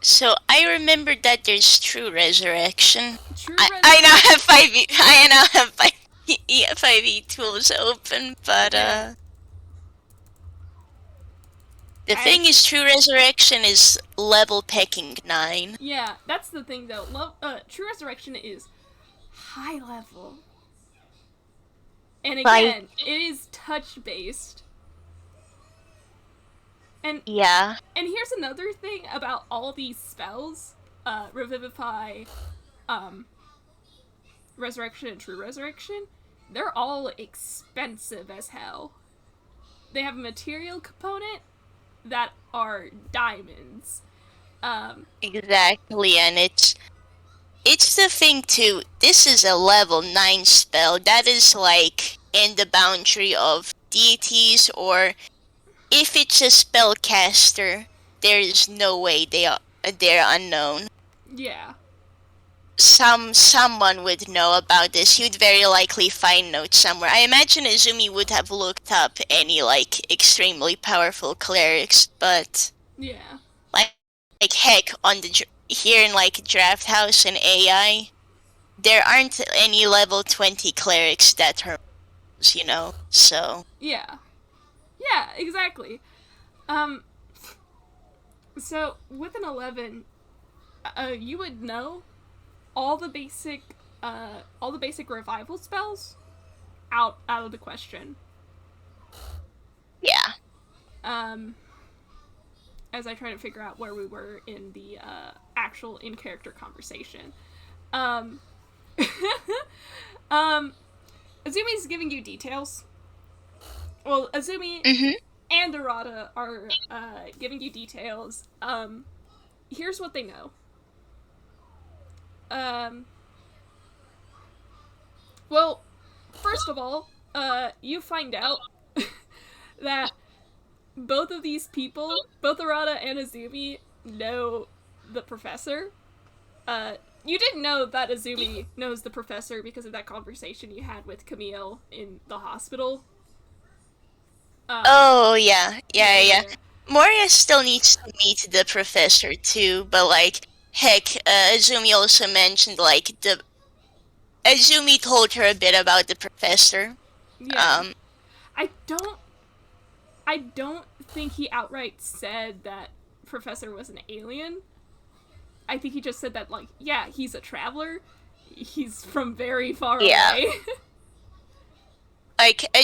So I remember that there's true resurrection. True I now Resurrection. have 5e. I now have 5e tools open, but Yeah. the I thing is, actually. true resurrection is level picking 9. Yeah, that's the thing though. True Resurrection is high level. And Like, again, it is touch based. And yeah, and here's another thing about all these spells, Revivify, um, Resurrection, and True Resurrection. They're all expensive as hell. They have a material component that are diamonds. exactly, and it's the thing too. This is a level 9 spell. That is like in the boundary of deities, or if it's a spellcaster, there is no way they're unknown. Yeah. Someone would know about this. You'd very likely find notes somewhere. I imagine Azumi would have looked up any like extremely powerful clerics, but Yeah. like heck on the here in like Draft House and AI, there aren't any level 20 clerics that are, So Yeah. Yeah, exactly. Um, so with an 11, you would know all the basic, revival spells out of the question. yeah. Um, as I try to figure out where we were in the actual in character conversation. Um, um, Azumi's giving you details. Well, Azumi Mhm. and Arata are giving you details. Here's what they know. Um, well, first of all, you find out that both of these people, both Arata and Azumi, know the professor. You didn't know that Azumi knows the professor because of that conversation you had with Camille in the hospital. Um, Oh yeah, yeah, yeah, yeah, yeah. yeah. Moria still needs to meet the professor too, but like heck, Azumi also mentioned like the Azumi told her a bit about the professor. Yeah. Um, I don't I don't think he outright said that Professor was an alien. I think he just said that, like, yeah, he's a traveler. He's from very far yeah, away. like a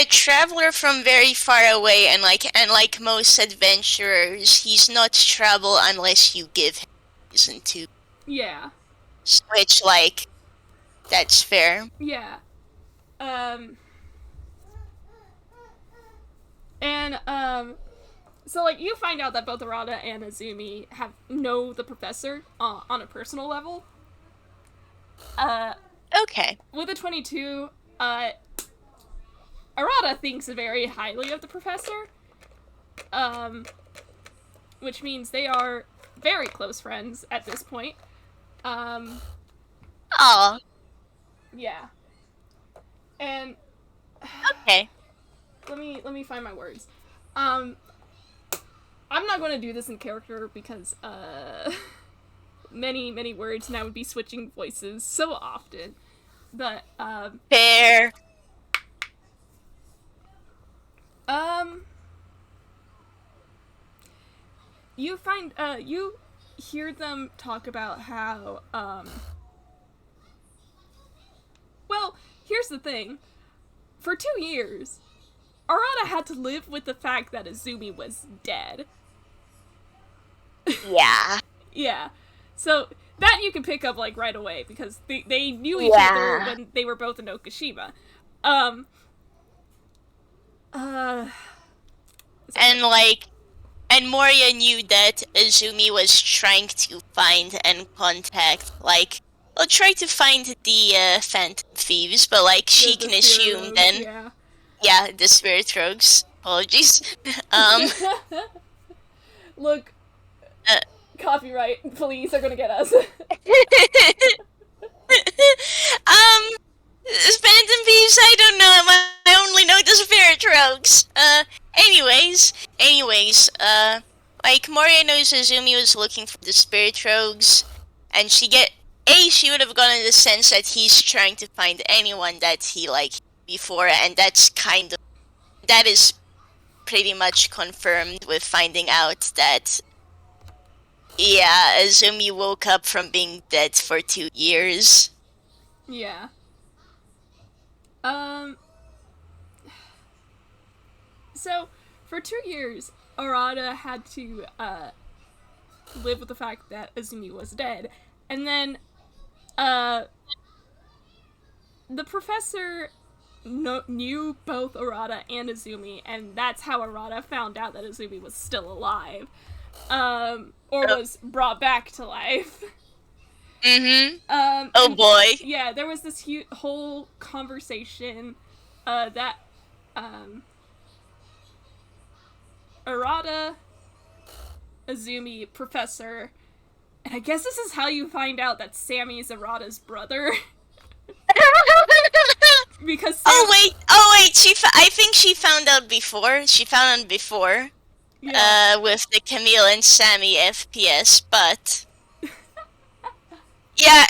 traveler from very far away, and like most adventurers, he's not trouble unless you give him reason to. Yeah. Which like that's fair. Yeah. Um, and so like you find out that both Arata and Azumi know the professor on a personal level. Uh, Okay. with a 22, Arata thinks very highly of the professor. Um, which means they are very close friends at this point. Um, Oh, yeah. And okay. let me find my words. Um, I'm not going to do this in character because many words, and I would be switching voices so often. But Fair. um, you hear them talk about how well, here's the thing. For 2 years, Arata had to live with the fact that Azumi was dead. Yeah. Yeah. So that you can pick up like right away because they knew each other Yeah. when they were both in Okashima. Um uh And like and Moria knew that Azumi was trying to find and contact try to find the Phantom Thieves, but like she the can spirit assume rogues, then yeah. yeah, the Spirit Rogues. apologies. Um, Look, uh, copyright police are gonna get us. Phantom Beast, I don't know. I only know the spirit rogues. Anyways, like Moria knows Azumi was looking for the spirit rogues, and she would have gotten the sense that he's trying to find anyone that he liked before, and that is pretty much confirmed with finding out that, yeah, Azumi woke up from being dead for 2 years. Yeah. Um. So, for 2 years, Arata had to live with the fact that Azumi was dead, and then uh, the professor knew both Arata and Azumi, and that's how Arata found out that Azumi was still alive, or was brought back to life. Mm-hmm. Oh boy. Yeah, there was this whole conversation that Arata, Azumi, Professor, and I guess this is how you find out that Sammy is Arata's brother. Because oh wait, I think she found out before. She found out before. Yeah. With the Camille and Sammy FPS, but yeah.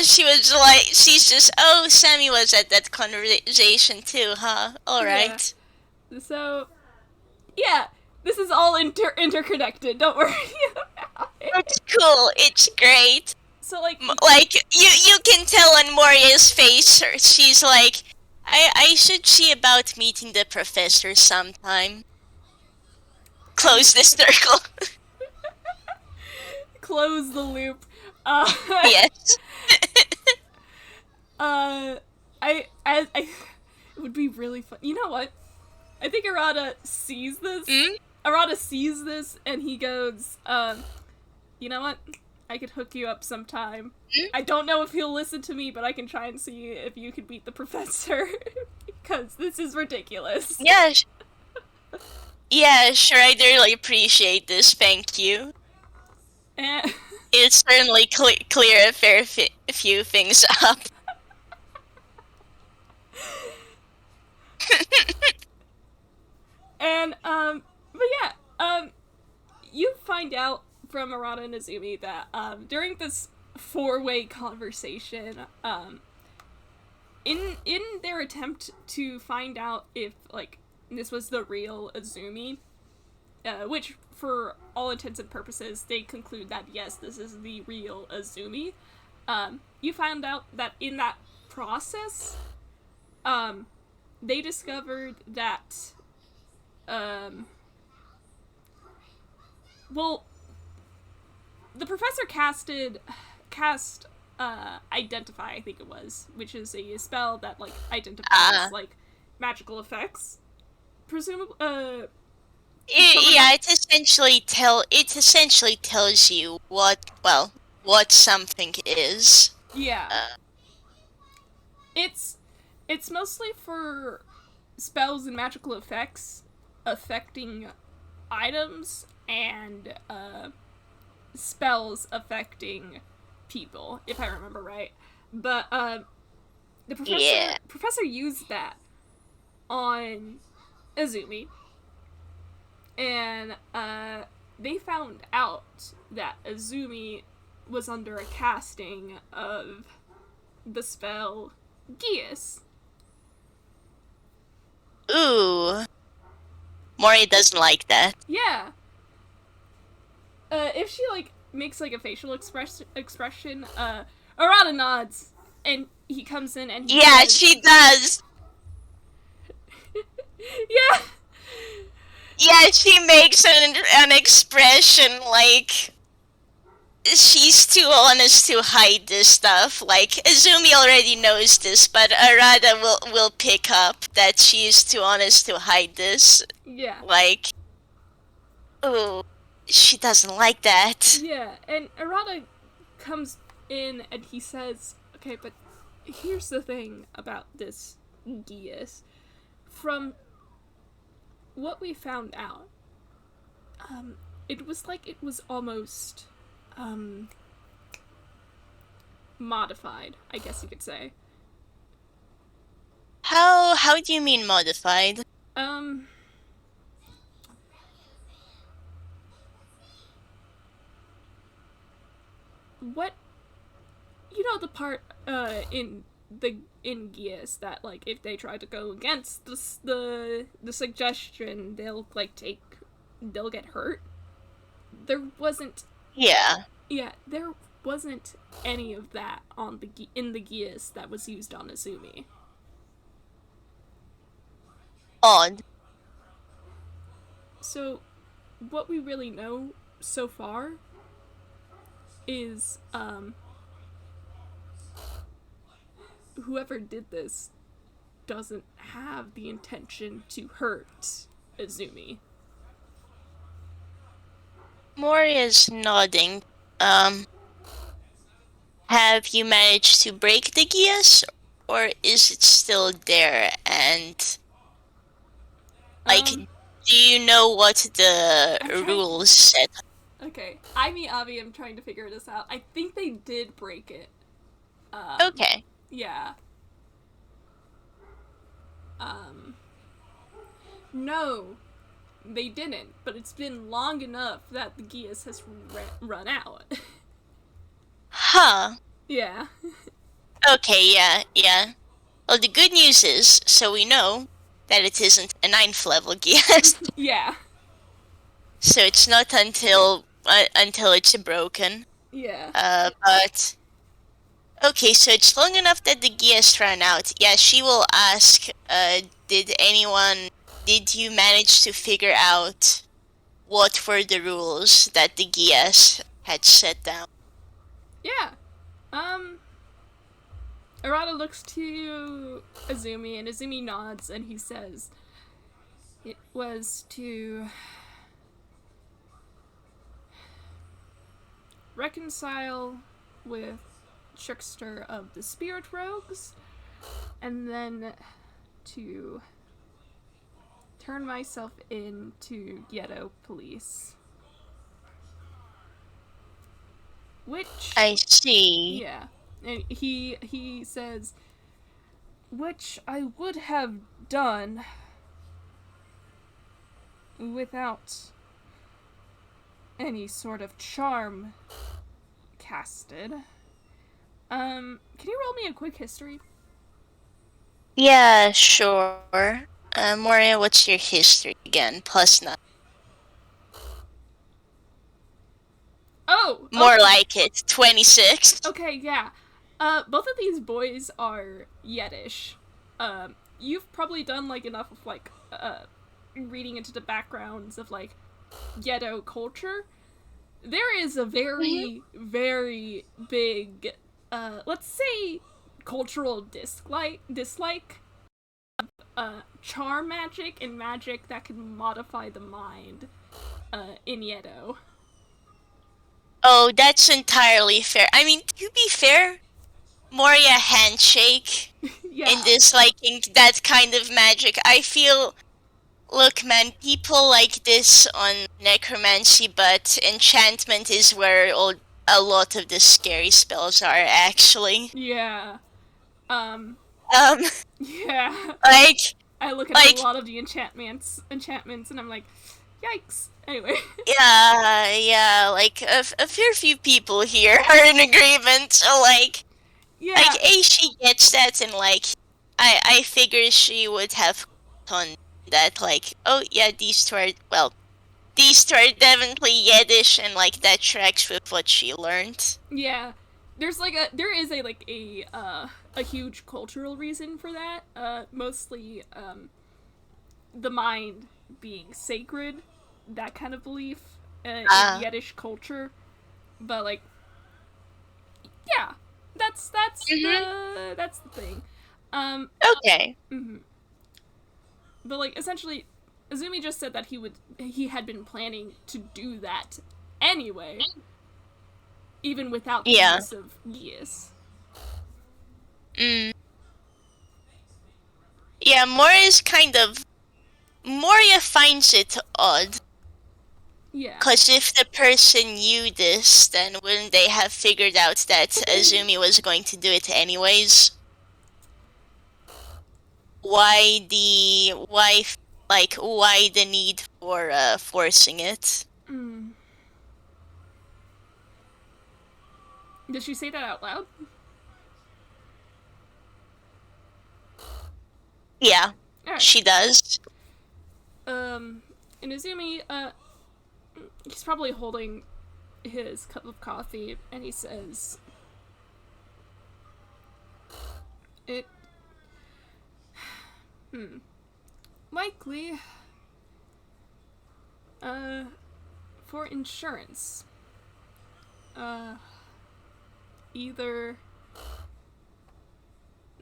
She was like, she's just, oh, Sammy was at that conversation too, huh? All right. Yeah. So, yeah, this is all interconnected. Don't worry about it. It's cool. It's great. So, like you can tell on Moria's face, she's like, I should see about meeting the professor sometime. Close the circle. Close the loop. Yes. It would be really fun. You know what? I think Arata sees this. Arata sees this, and he goes, you know what? I could hook you up sometime. I don't know if he'll listen to me, but I can try and see if you could beat the professor. Because this is ridiculous. Yeah. Yeah, sure, I really appreciate this, thank you. It certainly clear a few things up. And, but yeah, you find out from Arata and Azumi that, during this four-way conversation, in their attempt to find out if, like, this was the real Azumi, which, for all intents and purposes, they conclude that, yes, this is the real Azumi, you found out that in that process, they discovered that, well, the professor cast Identify, I think it was, which is a spell that, like, identifies, like, magical effects. Presumably, it essentially tells you what something is. Yeah. It's mostly for spells and magical effects affecting items and spells affecting people, if I remember right. But the professor used that on Azumi, and they found out that Azumi was under a casting of the spell Geas. Ooh. Mori doesn't like that. Yeah. If she, like, makes, like, a facial expression, Arata nods, and he comes in and he says, she does! Yeah! Yeah, she makes an expression like she's too honest to hide this stuff. Like, Azumi already knows this, but Arata will pick up that she's too honest to hide this. Yeah. Like, oh, she doesn't like that. Yeah, and Arata comes in and he says, okay, but here's the thing about this Geas. From what we found out, um, it was like it was almost um, modified, I guess you could say. How do you mean modified? Um, what the part in Geas that like if they try to go against the suggestion, they'll get hurt. There wasn't Yeah, Yeah, there wasn't any of that on in the Geas that was used on Azumi. odd. So what we really know so far is whoever did this doesn't have the intention to hurt Azumi. Moria's nodding. Um, have you managed to break the gears, or is it still there? And like, Um, do you know what the I'm trying. rules said? Okay, I mean, Avi, I'm trying to figure this out. I think they did break it. Okay. Yeah. Um, no, they didn't. But it's been long enough that the Geas has run out. Huh. Yeah. Okay, yeah. Well, the good news is, so we know that it isn't a ninth level gears, Yeah. so it's not until it's broken. Yeah. But okay, so it's long enough that the gears ran out. Yeah, she will ask. Did you manage to figure out what were the rules that the gears had set down? Yeah. Um, Arata looks to Azumi, and Azumi nods, and he says, "It was to reconcile with Trickster of the Spirit Rogues, and then to turn myself into Yeddo police." Which, I see. yeah, and he says, which I would have done without any sort of charm casted. Can you roll me a quick history? Yeah, sure. Moria, what's your history again? Plus nine. Oh, More okay. like it. 26. Okay, yeah. Both of these boys are Yiddish. You've probably done like enough of like reading into the backgrounds of like Yeddo culture. There is a very, very big, let's say, cultural dislike charm magic and magic that can modify the mind in Yeddo. Oh, that's entirely fair. I mean, to be fair, Moria handshake Yeah. in disliking that kind of magic. I feel, look, man, people like this on necromancy, but enchantment is where a lot of the scary spells are, actually. Yeah. Um, Yeah. like, I look at a like, lot of the enchantments, and I'm like, yikes. Anyway. yeah, like, a fair few people here are in agreement, so, Yeah. A, she gets that, and, I figure she would have on that, oh, yeah, these two are definitely Yiddish, and, that tracks with what she learned. Yeah. There is a huge cultural reason for that. Mostly the mind being sacred, that kind of belief in Yiddish culture. But like, yeah, that's the thing. Okay. Mm-hmm. But like, essentially, Azumi just said that he had been planning to do that anyway, even without the Yeah. use of Gias. Mm. Yeah, Mora is kind of Moria finds it odd, Yeah. because if the person knew this, then wouldn't they have figured out that Azumi was going to do it anyways? Why the need for forcing it? Mm. Did she say that out loud? Yeah, Alright. she does. And Izumi, he's probably holding his cup of coffee, and he says, it, likely, for insurance. Uh, Either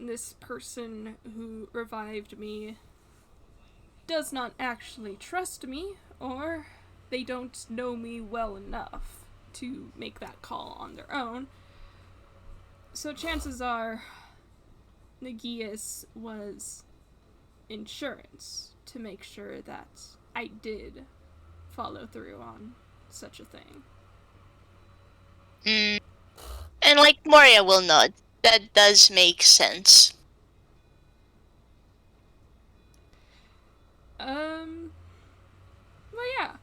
this person who revived me does not actually trust me, or they don't know me well enough to make that call on their own. So chances are Nagias was insurance to make sure that I did follow through on such a thing. Mm. And like Moria will nod. That does make sense. Um, well, yeah.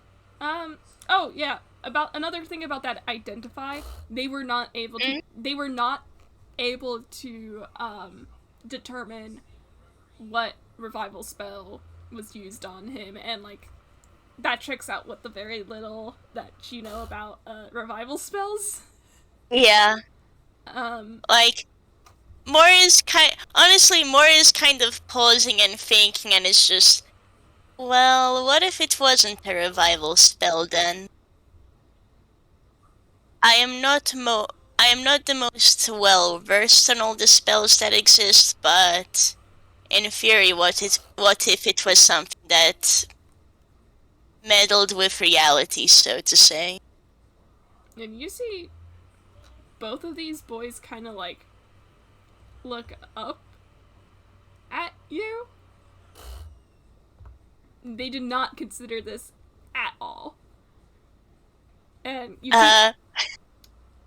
Oh, yeah. About another thing about that identify, they were not able to. Mm? They were not able to determine what revival spell was used on him, and like that checks out with the very little that you know about revival spells. Yeah, Um, like Moria's kind of pausing and thinking, and it's just, well, what if it wasn't a revival spell then? I am not mo I am not the most well versed on all the spells that exist, but in theory, what if it was something that meddled with reality, so to say? and you see both of these boys kind of like look up at you. They did not consider this at all. And you see Uh,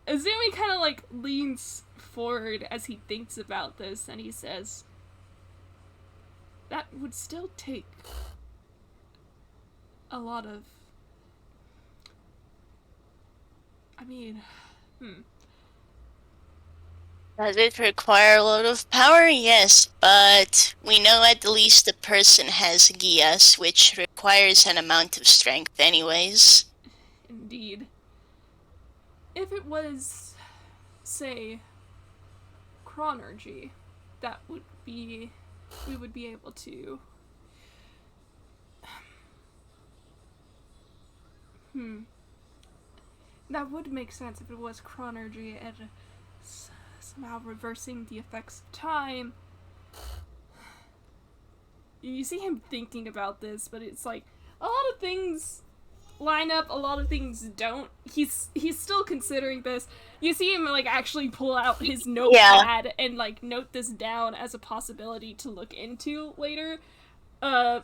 Azumi kind of like leans forward as he thinks about this, and he says, that would still take a lot of. I mean, does it require a lot of power? Yes, but we know at least the person has Gias, which requires an amount of strength anyways. indeed. If it was, say, chronergy, that would be. We would be able to. That would make sense if it was chronergy and somehow reversing the effects of time. You see him thinking about this, but it's like a lot of things line up, a lot of things don't. He's still considering this. You see him like actually pull out his Yeah, notepad and like note this down as a possibility to look into later. Uh,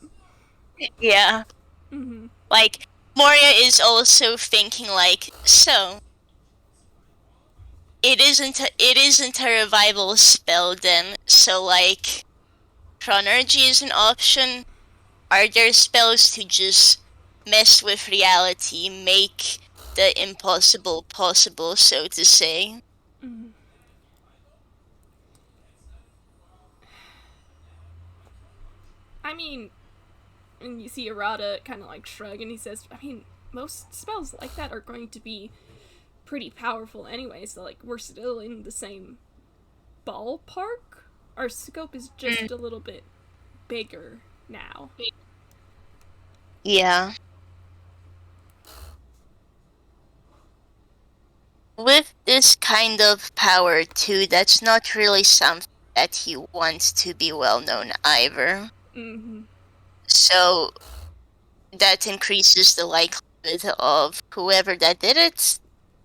yeah. mm-hmm. Like, Moria is also thinking like, so, it isn't a revival spell then, so like, chronergy is an option. Are there spells to just mess with reality, make the impossible possible, so to say? Mm-hmm. I mean, and you see Arata kind of like shrug, and he says, I mean, most spells like that are going to be pretty powerful anyway, so like we're still in the same ballpark. Our scope is just a little bit bigger now. Yeah. With this kind of power too, that's not really something that he wants to be well known either. Mm-hmm. So that increases the likelihood of whoever that did it,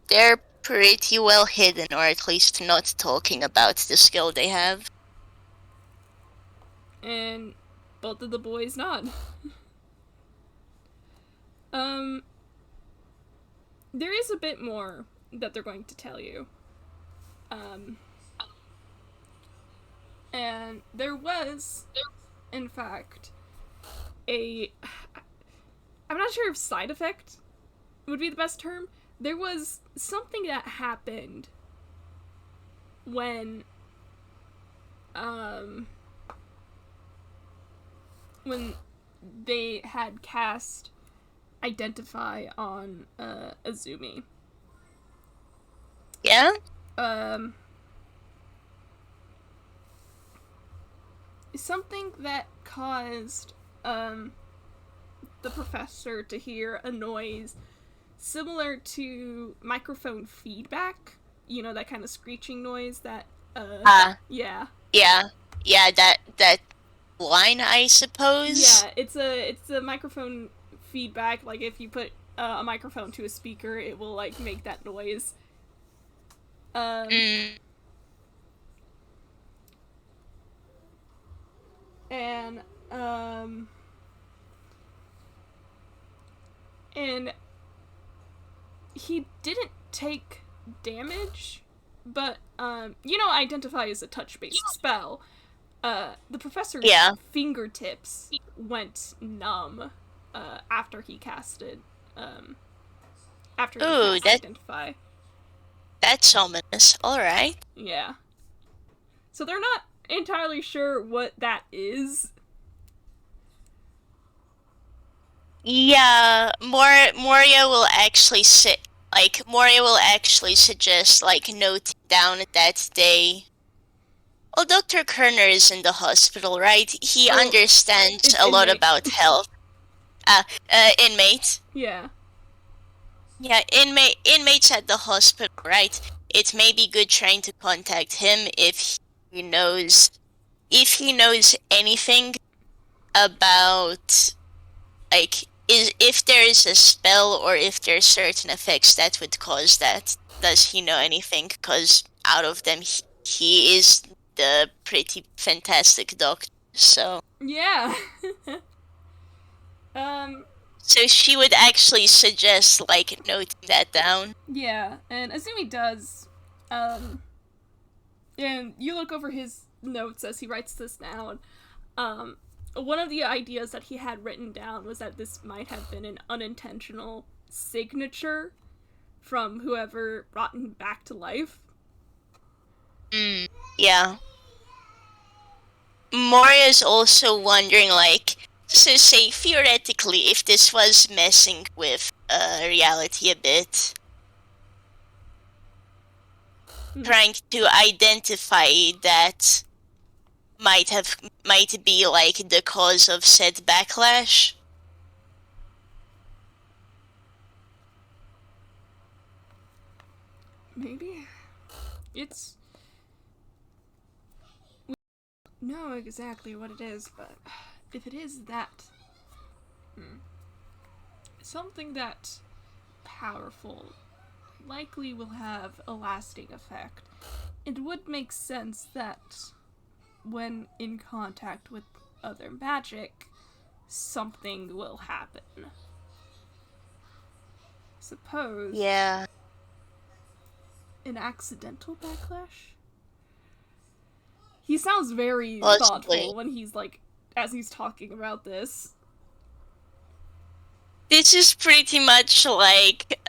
they're pretty well hidden, or at least not talking about the skill they have. And both of the boys nod. Um, there is a bit more that they're going to tell you. Um, and there was, in fact, a. I'm not sure if side effect would be the best term. There was something that happened when. When they had cast Identify on Azumi. Yeah? Something that caused the professor to hear a noise similar to microphone feedback. You know, that kind of screeching noise that yeah. Yeah. Yeah, that line, I suppose. Yeah, it's a microphone feedback. Like if you put a microphone to a speaker, it will like make that noise. Mm. And and he didn't take damage, but you know, Identify is a touch-based spell. The professor's fingertips went numb after he casted after he cast Identify. That's ominous. Alright. Yeah. So they're not entirely sure what that is. Yeah, Moria will actually suggest like noting down that they. Well, Dr. Kerner is in the hospital, right? He understands a lot about health. Inmate. Yeah. Yeah, inmates at the hospital, right? It may be good trying to contact him if he knows anything about like if there is a spell or if there's certain effects that would cause that. Does he know anything? Because out of them, he is the pretty fantastic doctor. So yeah. So she would actually suggest like noting that down. Yeah, and Azumi does. And you look over his notes as he writes this down. One of the ideas that he had written down was that this might have been an unintentional signature from whoever brought him back to life. Yeah. Moria's also wondering, like, so say theoretically, if this was messing with reality a bit, trying to identify that might be like the cause of said backlash. Maybe it's we don't know exactly what it is, but if it is that something that powerful likely will have a lasting effect. It would make sense that when in contact with other magic, something will happen. Suppose. Yeah. An accidental backlash? He sounds very thoughtful when he's like, as he's talking about this. This is pretty much like,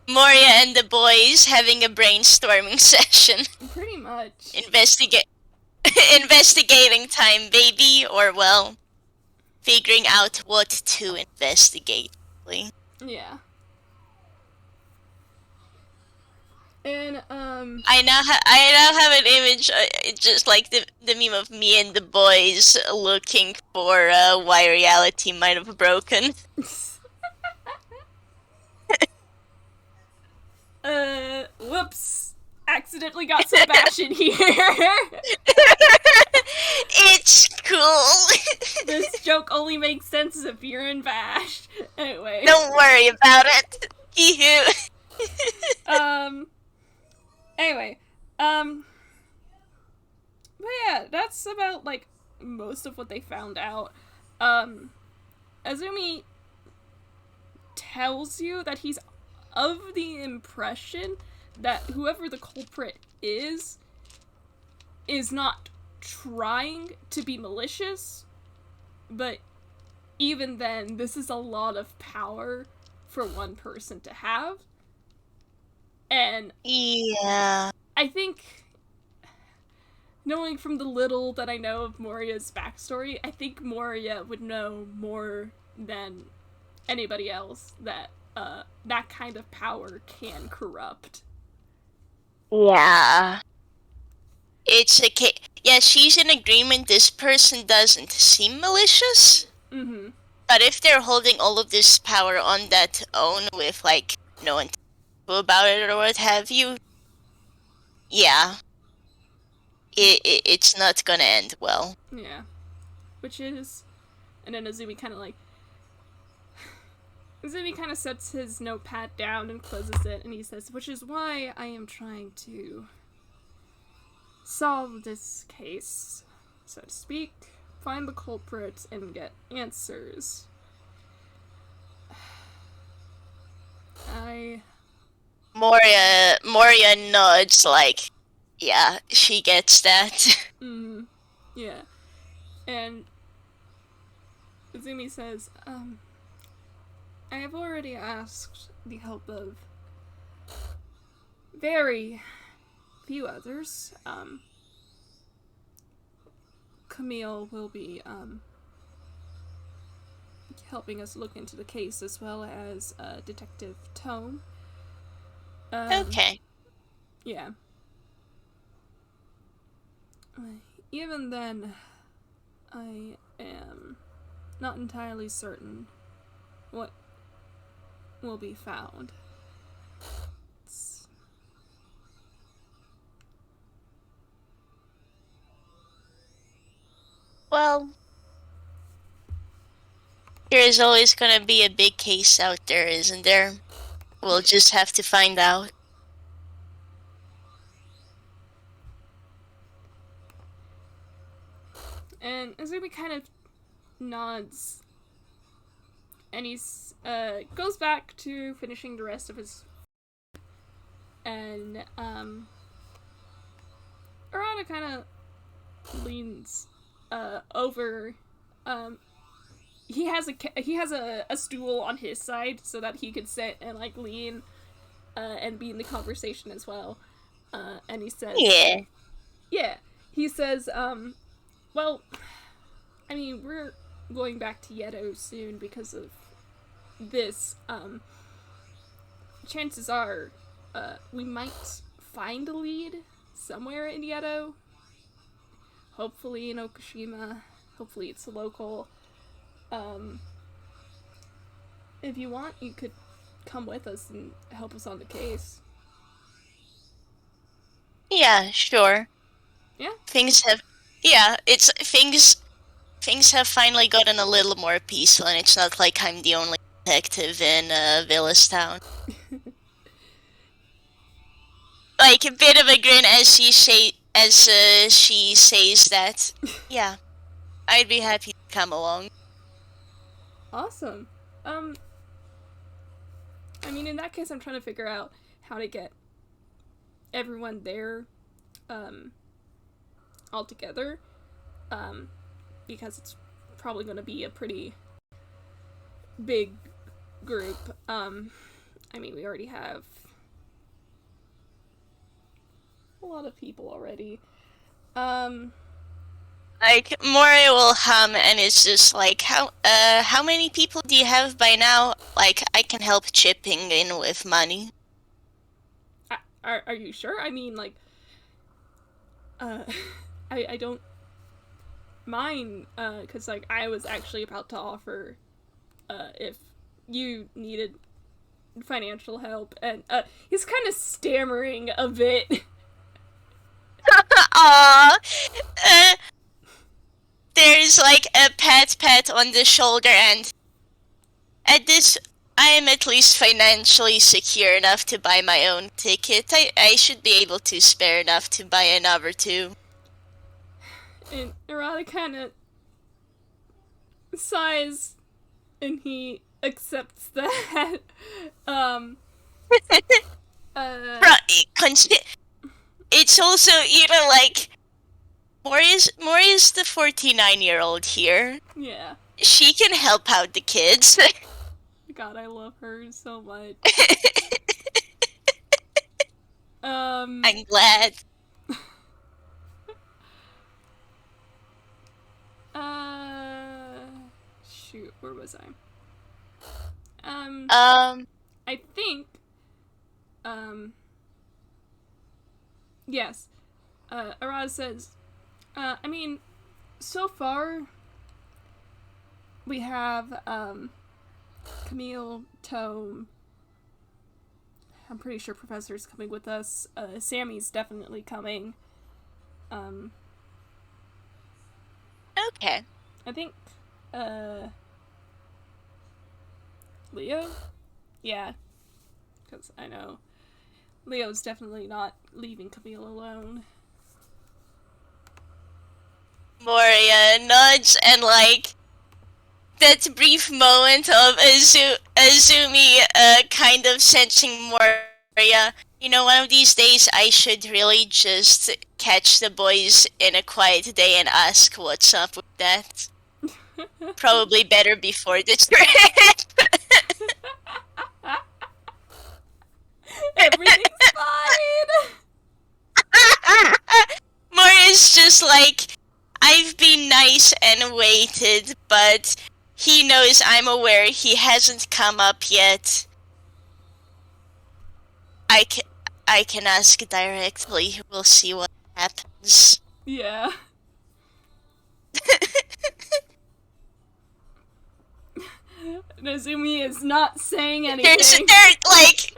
Moria and the boys having a brainstorming session. Pretty much. Investigating time, baby, or well, figuring out what to investigate. Yeah. And I now have an image, just like the meme of me and the boys looking for why reality might have broken. Whoops. Accidentally got Sebastian here. It's cool. This joke only makes sense if you're in Bash. Anyway. Don't worry about it. Anyway. But yeah, that's about, like, most of what they found out. Azumi tells you that he's of the impression that whoever the culprit is not trying to be malicious, but even then, this is a lot of power for one person to have. And Yeah. I think, knowing from the little that I know of Moria's backstory, I think Moria would know more than anybody else that that kind of power can corrupt. Yeah. It's a case. Yeah, she's in agreement. This person doesn't seem malicious. Mm-hmm. But if they're holding all of this power on that own with, like, no one to do about it or what have you, yeah, it's not gonna end well. Yeah. Which is. And then Azumi kind of like. Azumi kind of sets his notepad down and closes it, and he says, which is why I am trying to solve this case, so to speak, find the culprit, and get answers. Moria nods like, yeah, she gets that. Yeah. And Azumi says, I have already asked the help of very few others. Camille will be, helping us look into the case, as well as Detective Tome. Okay. Yeah. Even then, I am not entirely certain what will be found. Well, there is always gonna be a big case out there, isn't there? We'll just have to find out. And Azumi kind of nods, and he's goes back to finishing the rest of his. And Arata kind of leans over. He has a stool on his side so that he could sit and like lean and be in the conversation as well. And he says, Yeah. yeah, he says, well, I mean, we're going back to Yeddo soon because of this. Chances are, we might find a lead somewhere in Yeddo. Hopefully in Okushima. Hopefully it's local. If you want, you could come with us and help us on the case. Yeah, sure. Yeah? Things have finally gotten a little more peaceful, and it's not like I'm the only detective in Villa's town. Like a bit of a grin as she says that. Yeah, I'd be happy to come along. Awesome. I mean, in that case, I'm trying to figure out how to get everyone there, all together, because it's probably going to be a pretty big group. I mean, we already have a lot of people already. Like Moria will hum, and it's just like, how many people do you have by now? Like, I can help chipping in with money. Are you sure? I mean, like, I don't mind, because, like, I was actually about to offer, if you needed financial help, and, he's kind of stammering a bit. Aww. There's like a pat on the shoulder, and at this, I am at least financially secure enough to buy my own ticket. I should be able to spare enough to buy another too. And Arata kind of sighs, and he accepts that. um, uh, Bro, it's also, like, Mori's the 49-year-old here. yeah. She can help out the kids. God, I love her so much. Um, I'm glad. uh, shoot, where was I? Um, Um, I think, um, yes. Arata says, I mean, so far, we have, Camille, Tome. I'm pretty sure Professor's coming with us. Sammy's definitely coming. Um, okay. I think, uh, Leo? Yeah, because I know Leo's definitely not leaving Camille alone. Moria nods and, like, that brief moment of Azumi kind of sensing Moria. One of these days I should really just catch the boys in a quiet day and ask what's up with that. Probably better before the trip. Everything's fine! Moria's just like, I've been nice and waited, but he knows I'm aware he hasn't come up yet. I can ask directly. We'll see what happens. Yeah. Azumi is not saying anything. They're like,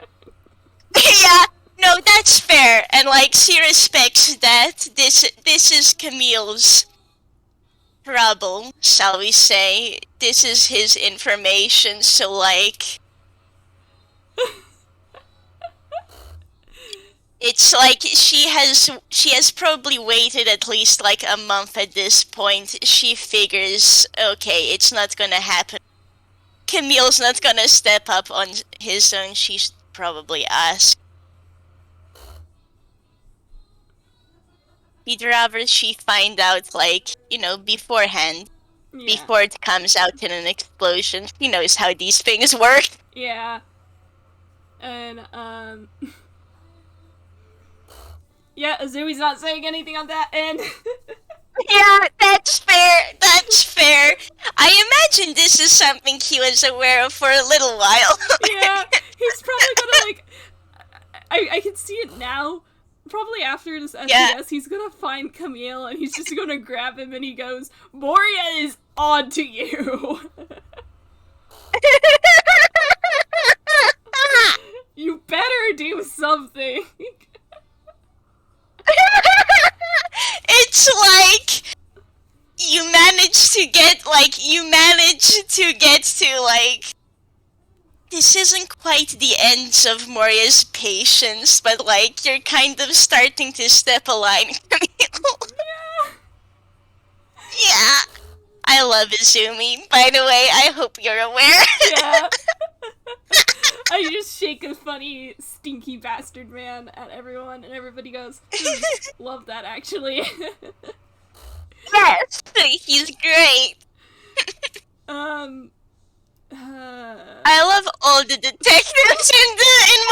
yeah, no, that's fair, and like she respects that. This is Camille's trouble, shall we say? This is his information, so like, it's like she has probably waited at least like a month at this point. She figures, okay, it's not gonna happen. Camille's not gonna step up on his own. She should probably ask. He'd rather she find out, like, beforehand. Yeah. Before it comes out in an explosion. He knows how these things work. Yeah. And, yeah, Azumi's not saying anything on that end. Yeah, that's fair. That's fair. I imagine this is something he was aware of for a little while. Yeah, he's probably gonna, like, I can see it now. Probably after this FPS, Yeah. he's gonna find Camille and he's just gonna grab him and he goes, Moria is on to you. You better do something. It's like you managed to get to, like, this isn't quite the ends of Moria's patience, but like you're kind of starting to step a line. Yeah. Yeah. I love Azumi. By the way, I hope you're aware. Yeah. I just shake a funny, stinky bastard man at everyone, and everybody goes, love that, actually. Yes, he's great. I love all the detectives in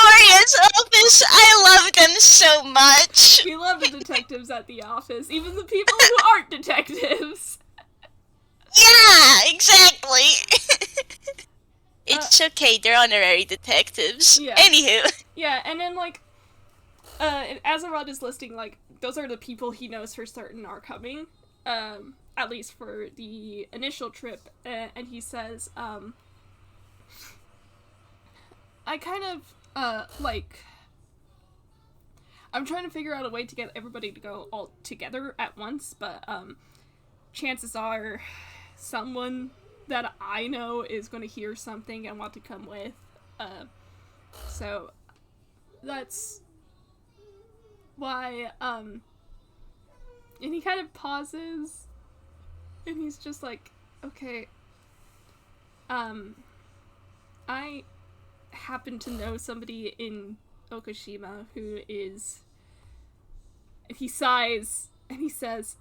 Moria's office. I love them so much. We love the detectives at the office, even the people who aren't detectives. Yeah, exactly. It's okay, they're honorary detectives. Yeah. Anywho. Yeah, and then, like, Azarad is listing, like, those are the people he knows for certain are coming, at least for the initial trip, and he says, I kind of, like, I'm trying to figure out a way to get everybody to go all together at once, but, chances are someone that I know is going to hear something and want to come with, so that's why, and he kind of pauses, and he's just like, okay, I happen to know somebody in Okushima who is. He sighs and he says,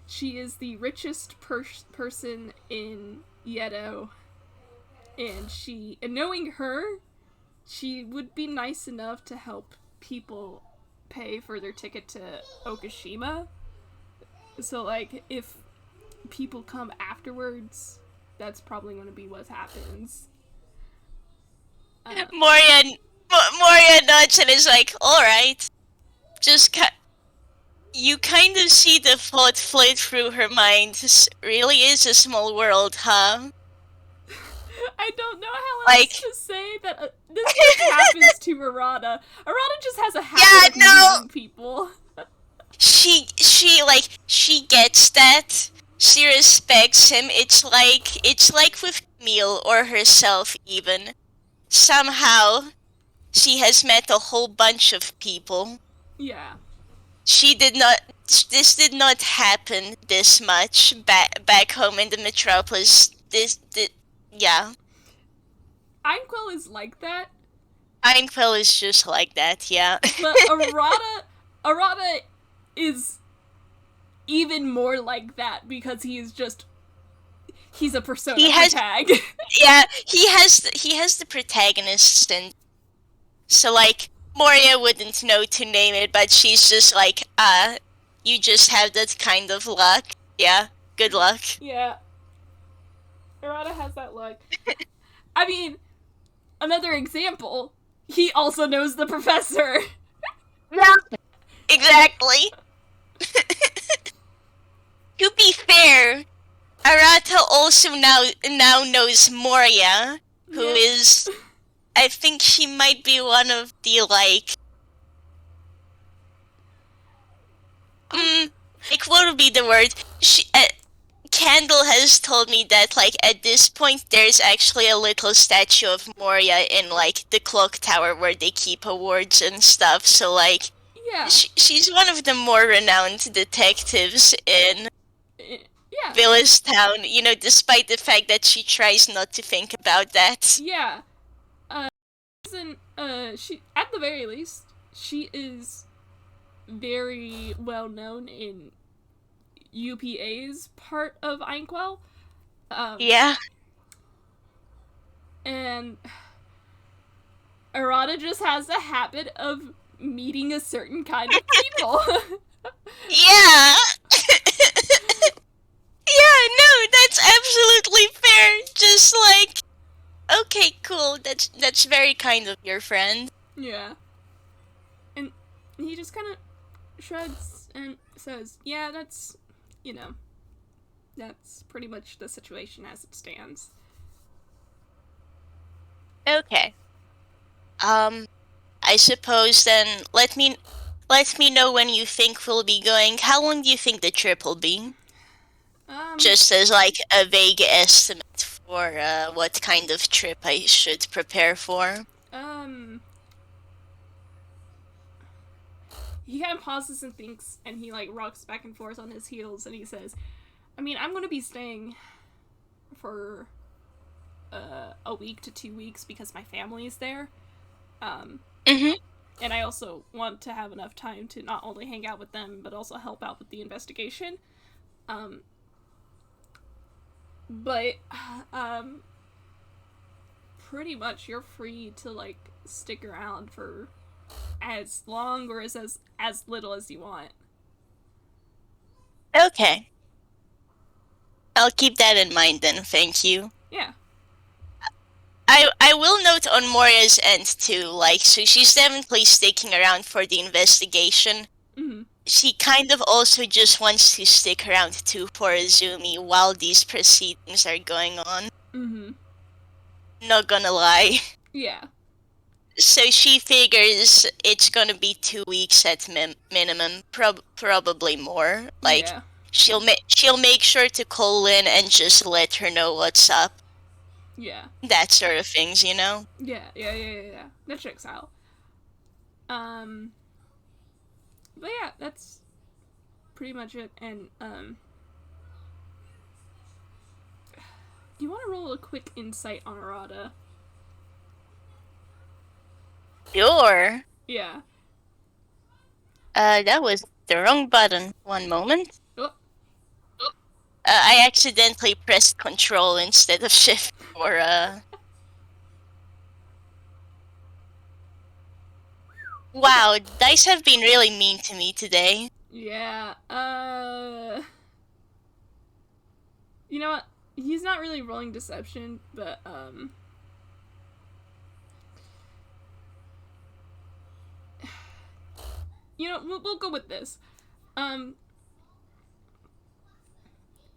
she is the richest person in Yeddo, and knowing her, she would be nice enough to help people pay for their ticket to Okushima. So, like, if people come afterwards, that's probably going to be what happens. Moria, Moria nods and is like, all right. Just you kind of see the thought flit through her mind. This really is a small world, huh? I don't know how else Like, to say that this just happens to Arata. Arata just has a yeah, habit of no. meeting people. She gets that. She respects him. It's like with Camille or herself even. Somehow she has met a whole bunch of people. Yeah. She did not this did not happen this much back home in the metropolis. Yeah. Einquell is like that, Einquell is just like that, yeah. but Arata is even more like that because he's a persona he for has tag. yeah, he has the protagonist syndrome. So like Moria wouldn't know to name it, but she's just like, you just have that kind of luck. Yeah, good luck. Yeah. Arata has that look. I mean, another example, he also knows the professor. Yeah. Exactly. To be fair, Arata also now knows Moria, who Yeah. is, I think she might be one of the like what would be the word? Candle has told me that like at this point there's actually a little statue of Moria in like the clock tower where they keep awards and stuff. So like Yeah. she's one of the more renowned detectives in Yeah. Villas Town, despite the fact that she tries not to think about that. Yeah. She, at the very least, she is very well known in UPA's part of Einquell. Yeah. And Arata just has a habit of meeting a certain kind of people. Yeah. Yeah, no, that's absolutely fair. Just like, okay, cool. That's very kind of your friend. Yeah. And he just kind of shrugs and says, yeah, that's pretty much the situation as it stands. Okay. I suppose then let me know when you think we'll be going. How long do you think the trip will be? Just as like a vague estimate for what kind of trip I should prepare for. He kind of pauses and thinks, and he like rocks back and forth on his heels, and he says, I mean, I'm gonna be staying for a week to 2 weeks because my family is there. Mm-hmm. And I also want to have enough time to not only hang out with them, but also help out with the investigation. But pretty much you're free to like stick around for as long or as little as you want. Okay. I'll keep that in mind then, thank you. Yeah. I will note on Moria's end too, like, so she's definitely sticking around for the investigation. Mm-hmm. She kind of also just wants to stick around too for Azumi while these proceedings are going on. Mm-hmm. Not gonna lie. Yeah. So she figures it's gonna be 2 weeks at minimum, probably more. Like, Yeah. she'll make sure to call in and just let her know what's up. Yeah. That sort of things, you know? Yeah. That checks out. But yeah, that's pretty much it. And Do you want to roll a quick insight on Arata? Sure. Yeah. That was the wrong button. One moment. Oh. I accidentally pressed Control instead of Shift for, Wow, dice have been really mean to me today. Yeah. You know what? He's not really rolling deception, but you know, we'll go with this. Um,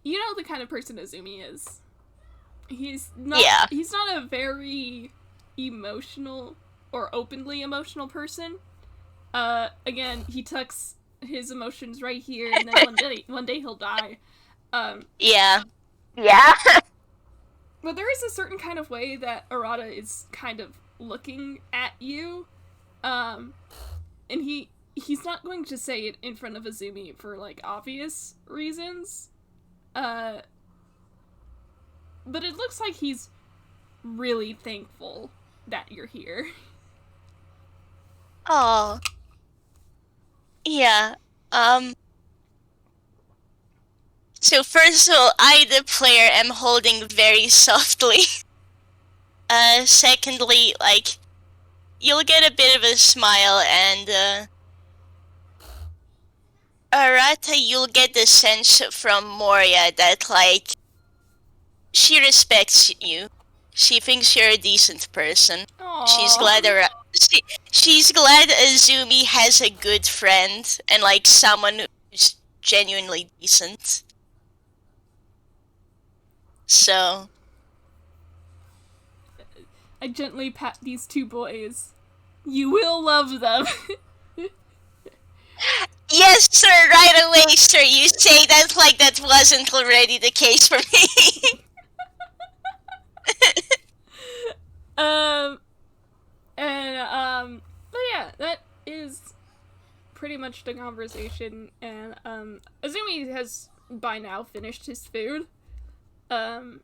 you know the kind of person Azumi is. He's not. Yeah. He's not a very emotional or openly emotional person. Again, he tucks his emotions right here, and then one day he'll die. Yeah. Yeah. But there is a certain kind of way that Arata is kind of looking at you, and he's not going to say it in front of Azumi for like obvious reasons. But it looks like he's really thankful that you're here. Oh. Yeah. So first of all, I, the player, am holding very softly. Secondly, like, you'll get a bit of a smile, and, Arata, you'll get the sense from Moria that, like, she respects you. She thinks you're a decent person. Aww. She's glad Azumi has a good friend and, like, someone who's genuinely decent. So, I gently pat these two boys. You will love them. yes, sir, right away, sir. You say that like that wasn't already the case for me. But yeah, that is pretty much the conversation, and, Azumi has by now finished his food. And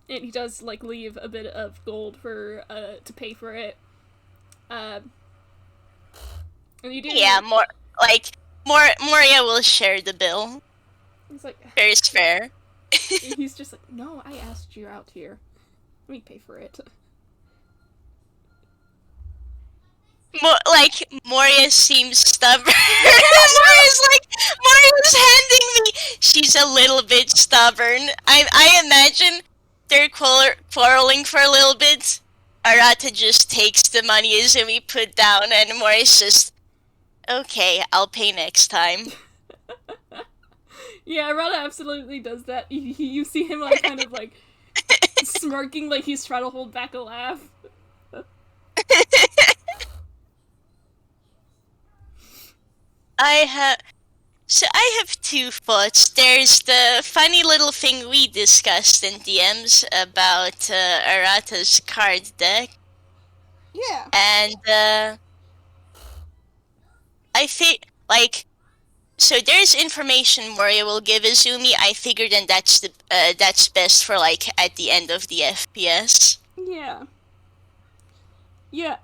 he does, like, leave a bit of gold for, to pay for it. And you do... Yeah, Moria will share the bill. He's like... Fair is fair. He's just like, no, I asked you out here. Let me pay for it. Moria seems stubborn. Moria's handing me. She's a little bit stubborn. I imagine they're quarreling for a little bit. Arata just takes the money Azumi put down, and Moria's just, okay, I'll pay next time. Yeah, Arata absolutely does that. You see him, like, kind of, like, smirking like he's trying to hold back a laugh. I have two thoughts. There's the funny little thing we discussed in DMs about Arata's card deck. Yeah. And I think, like, so there's information Moria will give Azumi. I figured, and that's best for, like, at the end of the FPS. Yeah. Yeah.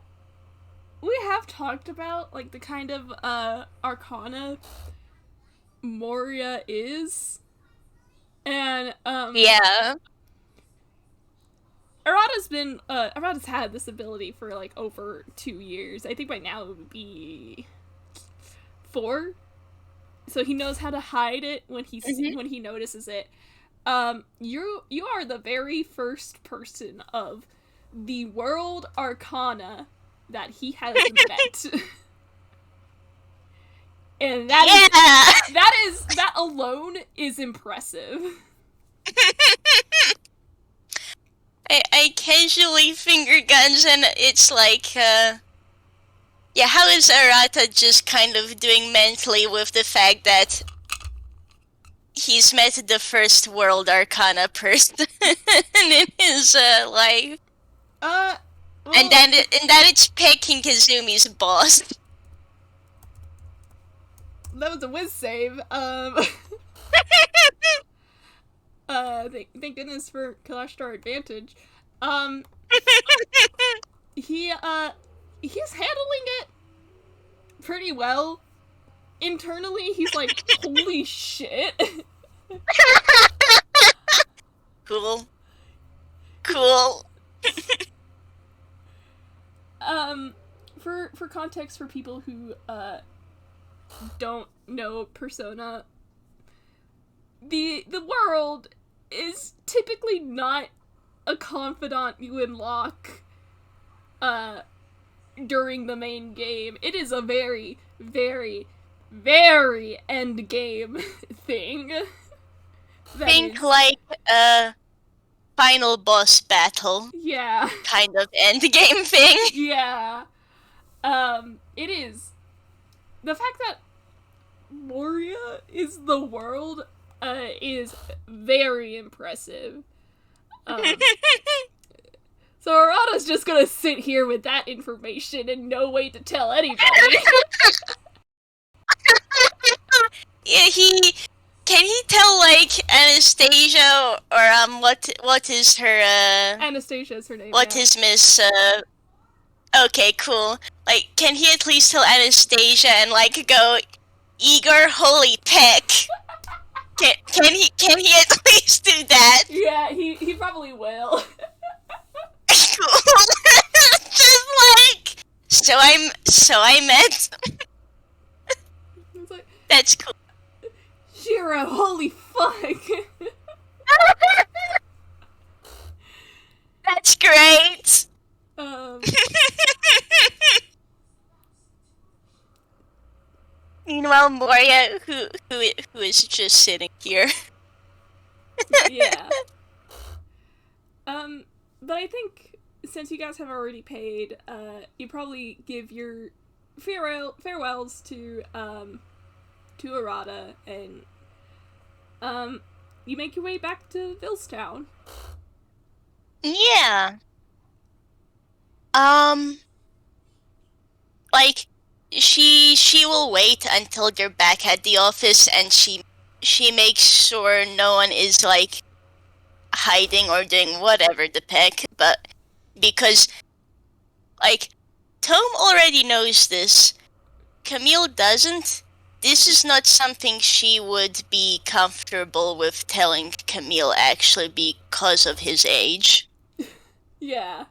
We have talked about, like, the kind of, arcana Moria is. And, Yeah. Arata's had this ability for, like, over 2 years. I think by now it would be 4. So he knows how to hide it when when he notices it. You are the very first person of the world arcana that he has met. And that alone is impressive. I casually finger guns, and it's like, yeah, how is Arata just kind of doing mentally with the fact that he's met the first world arcana person in his life? Well, and that it's picking Kazumi's boss. That was a whiz save. thank goodness for Clash Star Advantage. He he's handling it pretty well. Internally, he's like, holy shit. Cool. Cool. For context for people who don't know Persona, the world is typically not a confidant you unlock during the main game. It is a very, very, very end game thing. Think like a final boss battle Yeah. kind of end game thing. Yeah. It is. The fact that Moria is the world is very impressive. So Arata's just gonna sit here with that information and no way to tell anybody. Yeah, can he tell like Anastasia or what is her Anastasia is her name. what yeah. is Miss okay, cool. Like, can he at least tell Anastasia and like go, Igor, holy peck? Can he at least do that? Yeah, he probably will. Cool. Just like, so I met. It's like, That's cool. Shiro, holy fuck. That's great. Meanwhile, Moria, who is just sitting here. Yeah. But I think since you guys have already paid, you probably give your farewells to Arata, and you make your way back to Villestown. Yeah. Like, she will wait until you're back at the office, and she makes sure no one is like hiding or doing whatever the heck, but because like Tom already knows this, Camille doesn't. This is not something she would be comfortable with telling Camille actually because of his age. Yeah.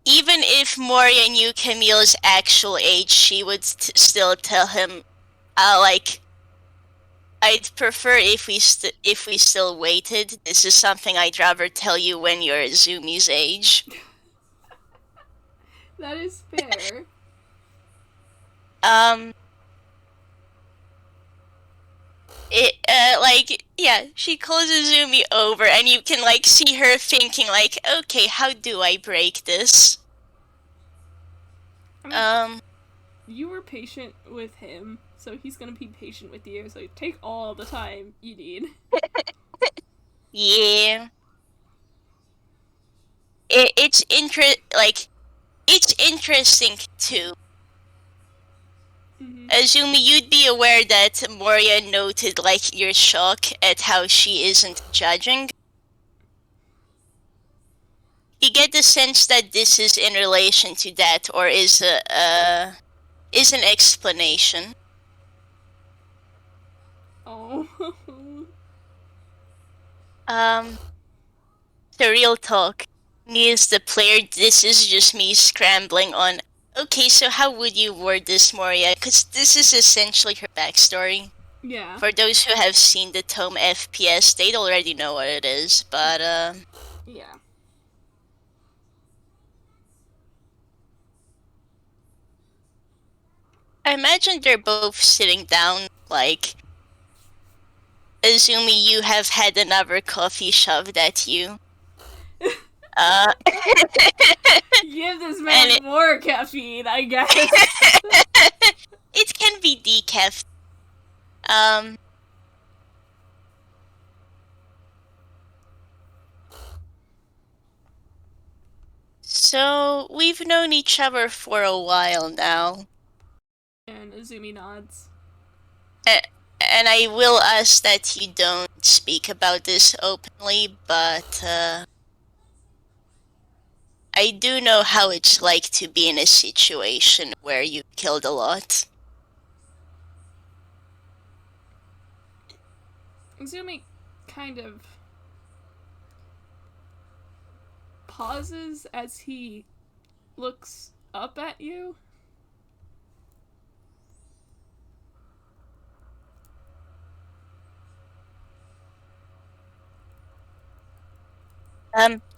Even if Moria knew Camille's actual age, she would still tell him, like, I'd prefer if we still waited. This is something I'd rather tell you when you're Azumi's age. That is fair. She calls Azumi over, and you can like see her thinking like, okay, how do I break this? I mean, you were patient with him, so he's gonna be patient with you. So take all the time you need. Yeah. It's interesting too. Mm-hmm. Azumi, you'd be aware that Moria noted like your shock at how she isn't judging. You get the sense that this is in relation to that, or is an explanation. Oh. The real talk. Me as the player, this is just me scrambling on, okay, so how would you word this, Moria? Because this is essentially her backstory. Yeah. For those who have seen the Tome FPS, they'd already know what it is, but, Yeah. I imagine they're both sitting down, like, Azumi, you have had another coffee shoved at you. Give this man more caffeine, I guess. It can be decaf. So, we've known each other for a while now. And Azumi nods. And I will ask that you don't speak about this openly, but I do know how it's like to be in a situation where you killed a lot. Azumi kind of pauses as he looks up at you.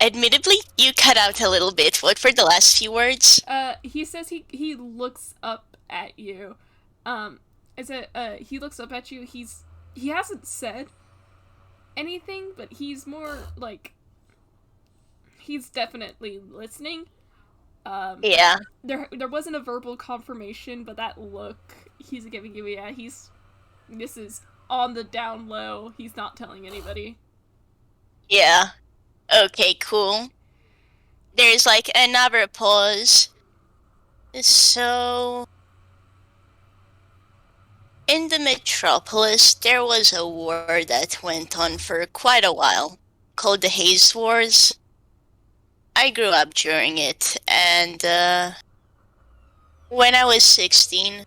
Admittedly, you cut out a little bit. What were the last few words? He says he looks up at you. Is it he looks up at you. He hasn't said anything, but he's more like he's definitely listening. Yeah. There wasn't a verbal confirmation, but that look he's giving you, yeah, this is on the down low. He's not telling anybody. Yeah. Okay, cool. There's like another pause. So, in the metropolis, there was a war that went on for quite a while, called the Haze Wars. I grew up during it, and when I was 16,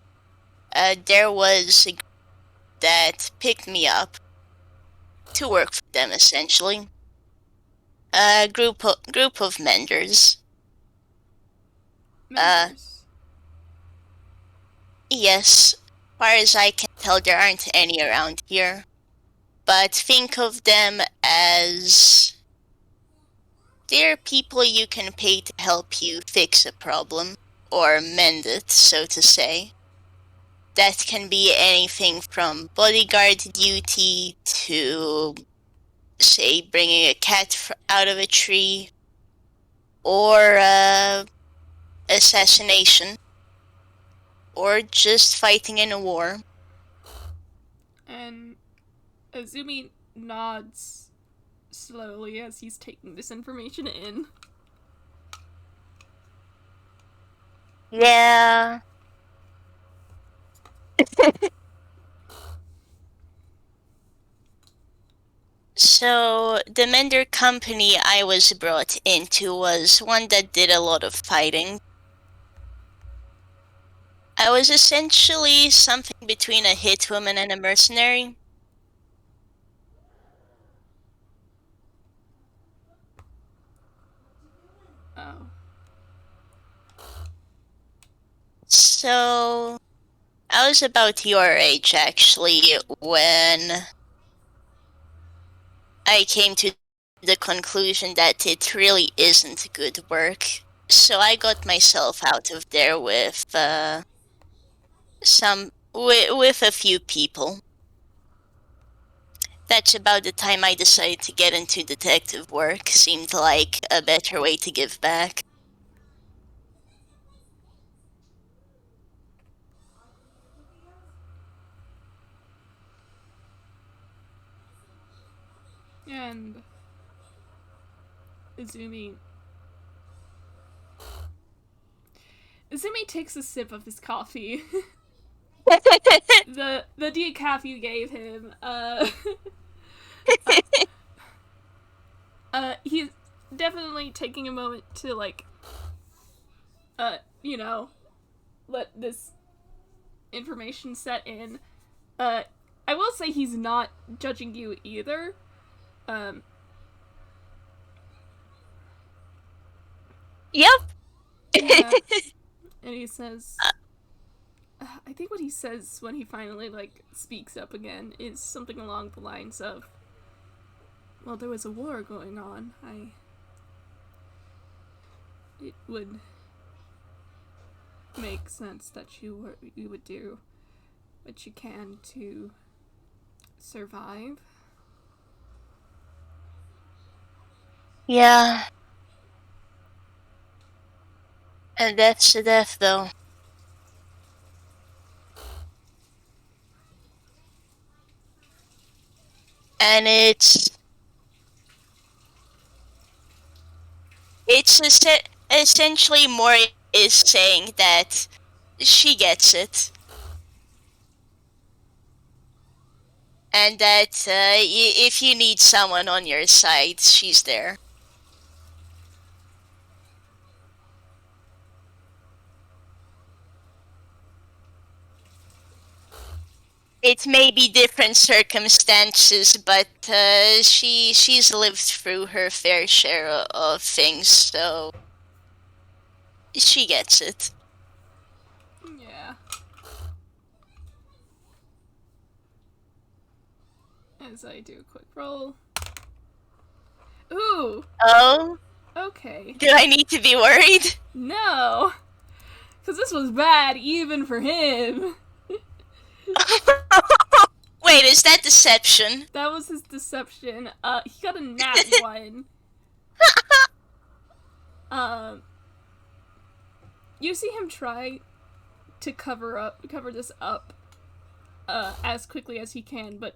there was a group that picked me up to work for them, essentially. A group of menders. Members. Yes, far as I can tell, there aren't any around here. But think of them as they're people you can pay to help you fix a problem, or mend it, so to say. That can be anything from bodyguard duty to, say, bringing a cat out of a tree, or assassination, or just fighting in a war. And Azumi nods slowly as he's taking this information in. Yeah. So, the mender company I was brought into was one that did a lot of fighting. I was essentially something between a hitwoman and a mercenary. Oh. So, I was about your age, actually, when I came to the conclusion that it really isn't good work. So I got myself out of there with with a few people. That's about the time I decided to get into detective work. Seemed like a better way to give back. And Azumi Azumi takes a sip of his coffee. The decaf you gave him. He's definitely taking a moment to like, you know, let this information set in. I will say he's not judging you either. Um, Yep. yeah, and he says, I think what he says when he finally like speaks up again is something along the lines of, "Well, there was a war going on. It would make sense that you would do what you can to survive." Yeah. And that's the death, though. And it's essentially Moria is saying that she gets it. and that if you need someone on your side, she's there. It may be different circumstances, but she's lived through her fair share of things, so she gets it. Yeah. As I do a quick roll. Ooh. Oh, Okay. do I need to be worried? No. Because this was bad even for him. Wait, is that deception? That was his deception. He got a nat 1. Um, you see him try to cover this up, as quickly as he can, but,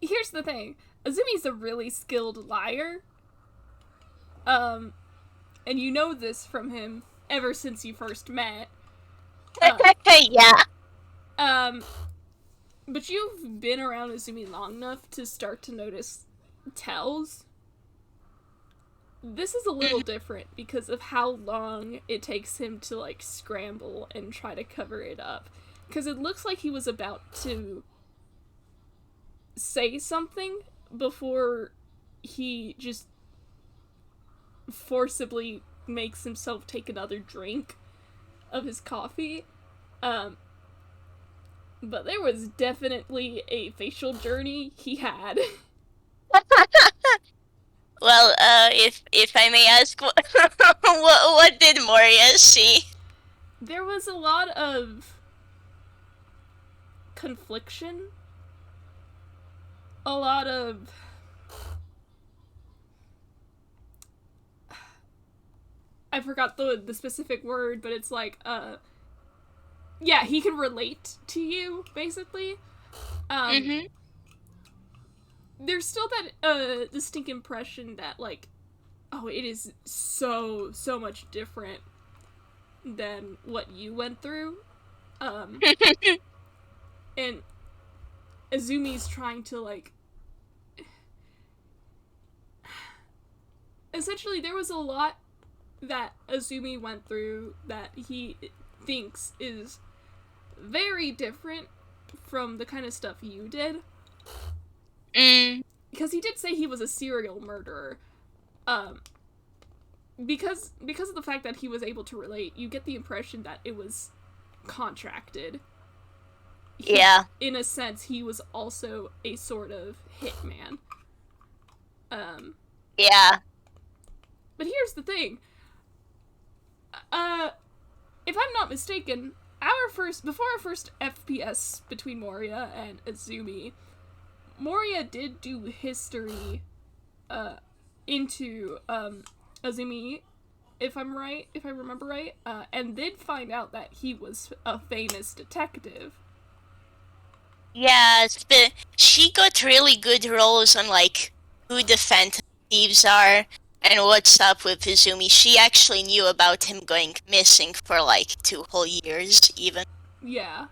here's the thing. Azumi's a really skilled liar. And you know this from him ever since you first met. Yeah. But you've been around Azumi long enough to start to notice tells. This is a little different because of how long it takes him to, like, scramble and try to cover it up. Because it looks like he was about to say something before he just forcibly makes himself take another drink of his coffee. But there was definitely a facial journey he had. Well, if I may ask, what did Moria see? There was a lot of confliction. A lot of I forgot the specific word, but it's like, yeah, he can relate to you, basically. Mm-hmm. There's still that, distinct impression that, like, oh, it is so much different than what you went through. And Azumi's trying to, like, essentially, there was a lot that Azumi went through that he thinks is very different from the kind of stuff you did. Because he did say he was a serial murderer. Because of the fact that he was able to relate, you get the impression that it was contracted. Yeah. In a sense, he was also a sort of hitman. Yeah. But here's the thing. If I'm not mistaken, before our first FPS between Moria and Azumi, Moria did do history, into, Azumi, if I remember right, and did find out that he was a famous detective. Yes, but she got really good roles on, like, who the Phantom Thieves are and what's up with Izumi. She actually knew about him going missing for, like, 2 whole years, even. Yeah.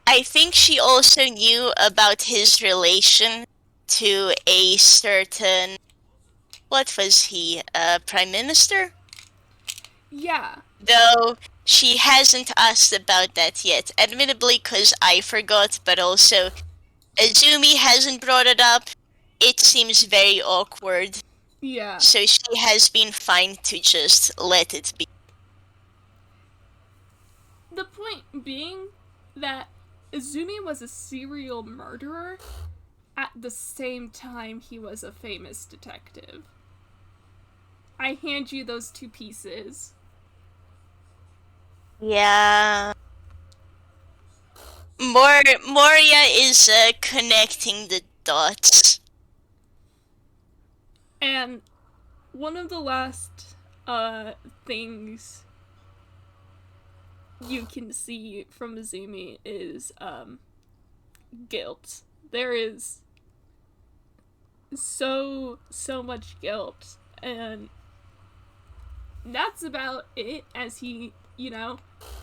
I think she also knew about his relation to a certain, what was he, Prime Minister? Yeah. Though she hasn't asked about that yet, admittedly, because I forgot, but also Azumi hasn't brought it up. It seems very awkward. Yeah. So she has been fine to just let it be. The point being that Azumi was a serial murderer at the same time he was a famous detective. I hand you those two pieces. Yeah. Moria is connecting the dots. And one of the last things you can see from Azumi is guilt. There is so much guilt, and that's about it as he,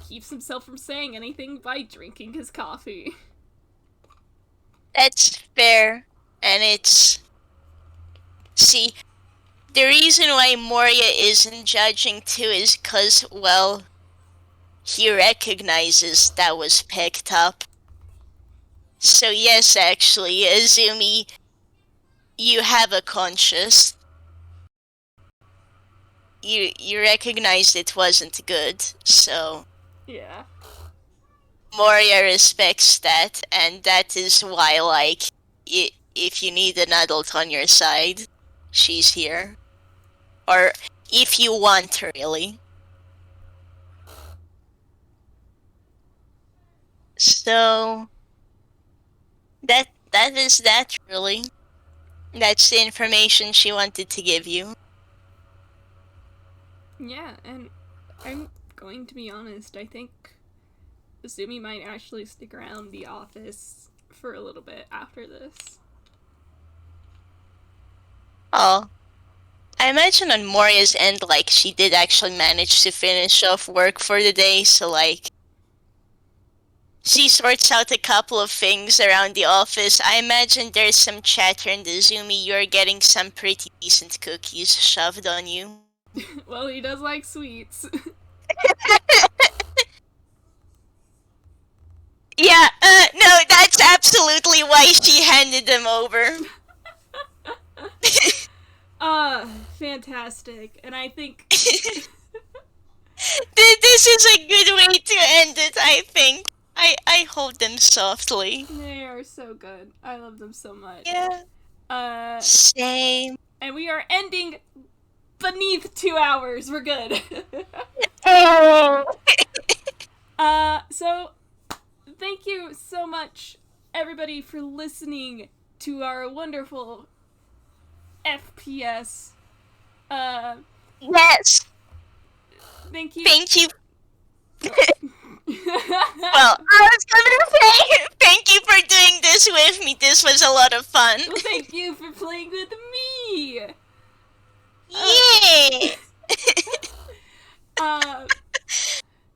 keeps himself from saying anything by drinking his coffee. That's fair. And it's. See, the reason why Moria isn't judging too is because, well, he recognizes that was picked up. So, yes, actually, Azumi, you have a conscience. You recognized it wasn't good, so Yeah. Moria respects that, and that is why, like, if you need an adult on your side, she's here. Or if you want, really. So that is that, really. That's the information she wanted to give you. Yeah, and I'm going to be honest, I think Azumi might actually stick around the office for a little bit after this. Oh, I imagine on Moria's end, like, she did actually manage to finish off work for the day, so, like, she sorts out a couple of things around the office. I imagine there's some chatter in the Zoomy. You're getting some pretty decent cookies shoved on you. Well, he does like sweets. Yeah, no, that's absolutely why she handed them over. Fantastic. And I think This is a good way to end it, I think. I hold them softly. they are so good. I love them so much. Yeah. Uh, Same. and we are ending beneath 2 hours. We're good. Oh. So thank you so much, everybody, for listening to our wonderful FPS. Yes. Thank you. Thank you. Well, I was gonna say thank you for doing this with me. This was a lot of fun. Well, thank you for playing with me. Yeah.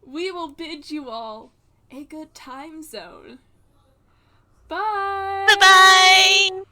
We will bid you all a good time zone. Bye. Bye bye.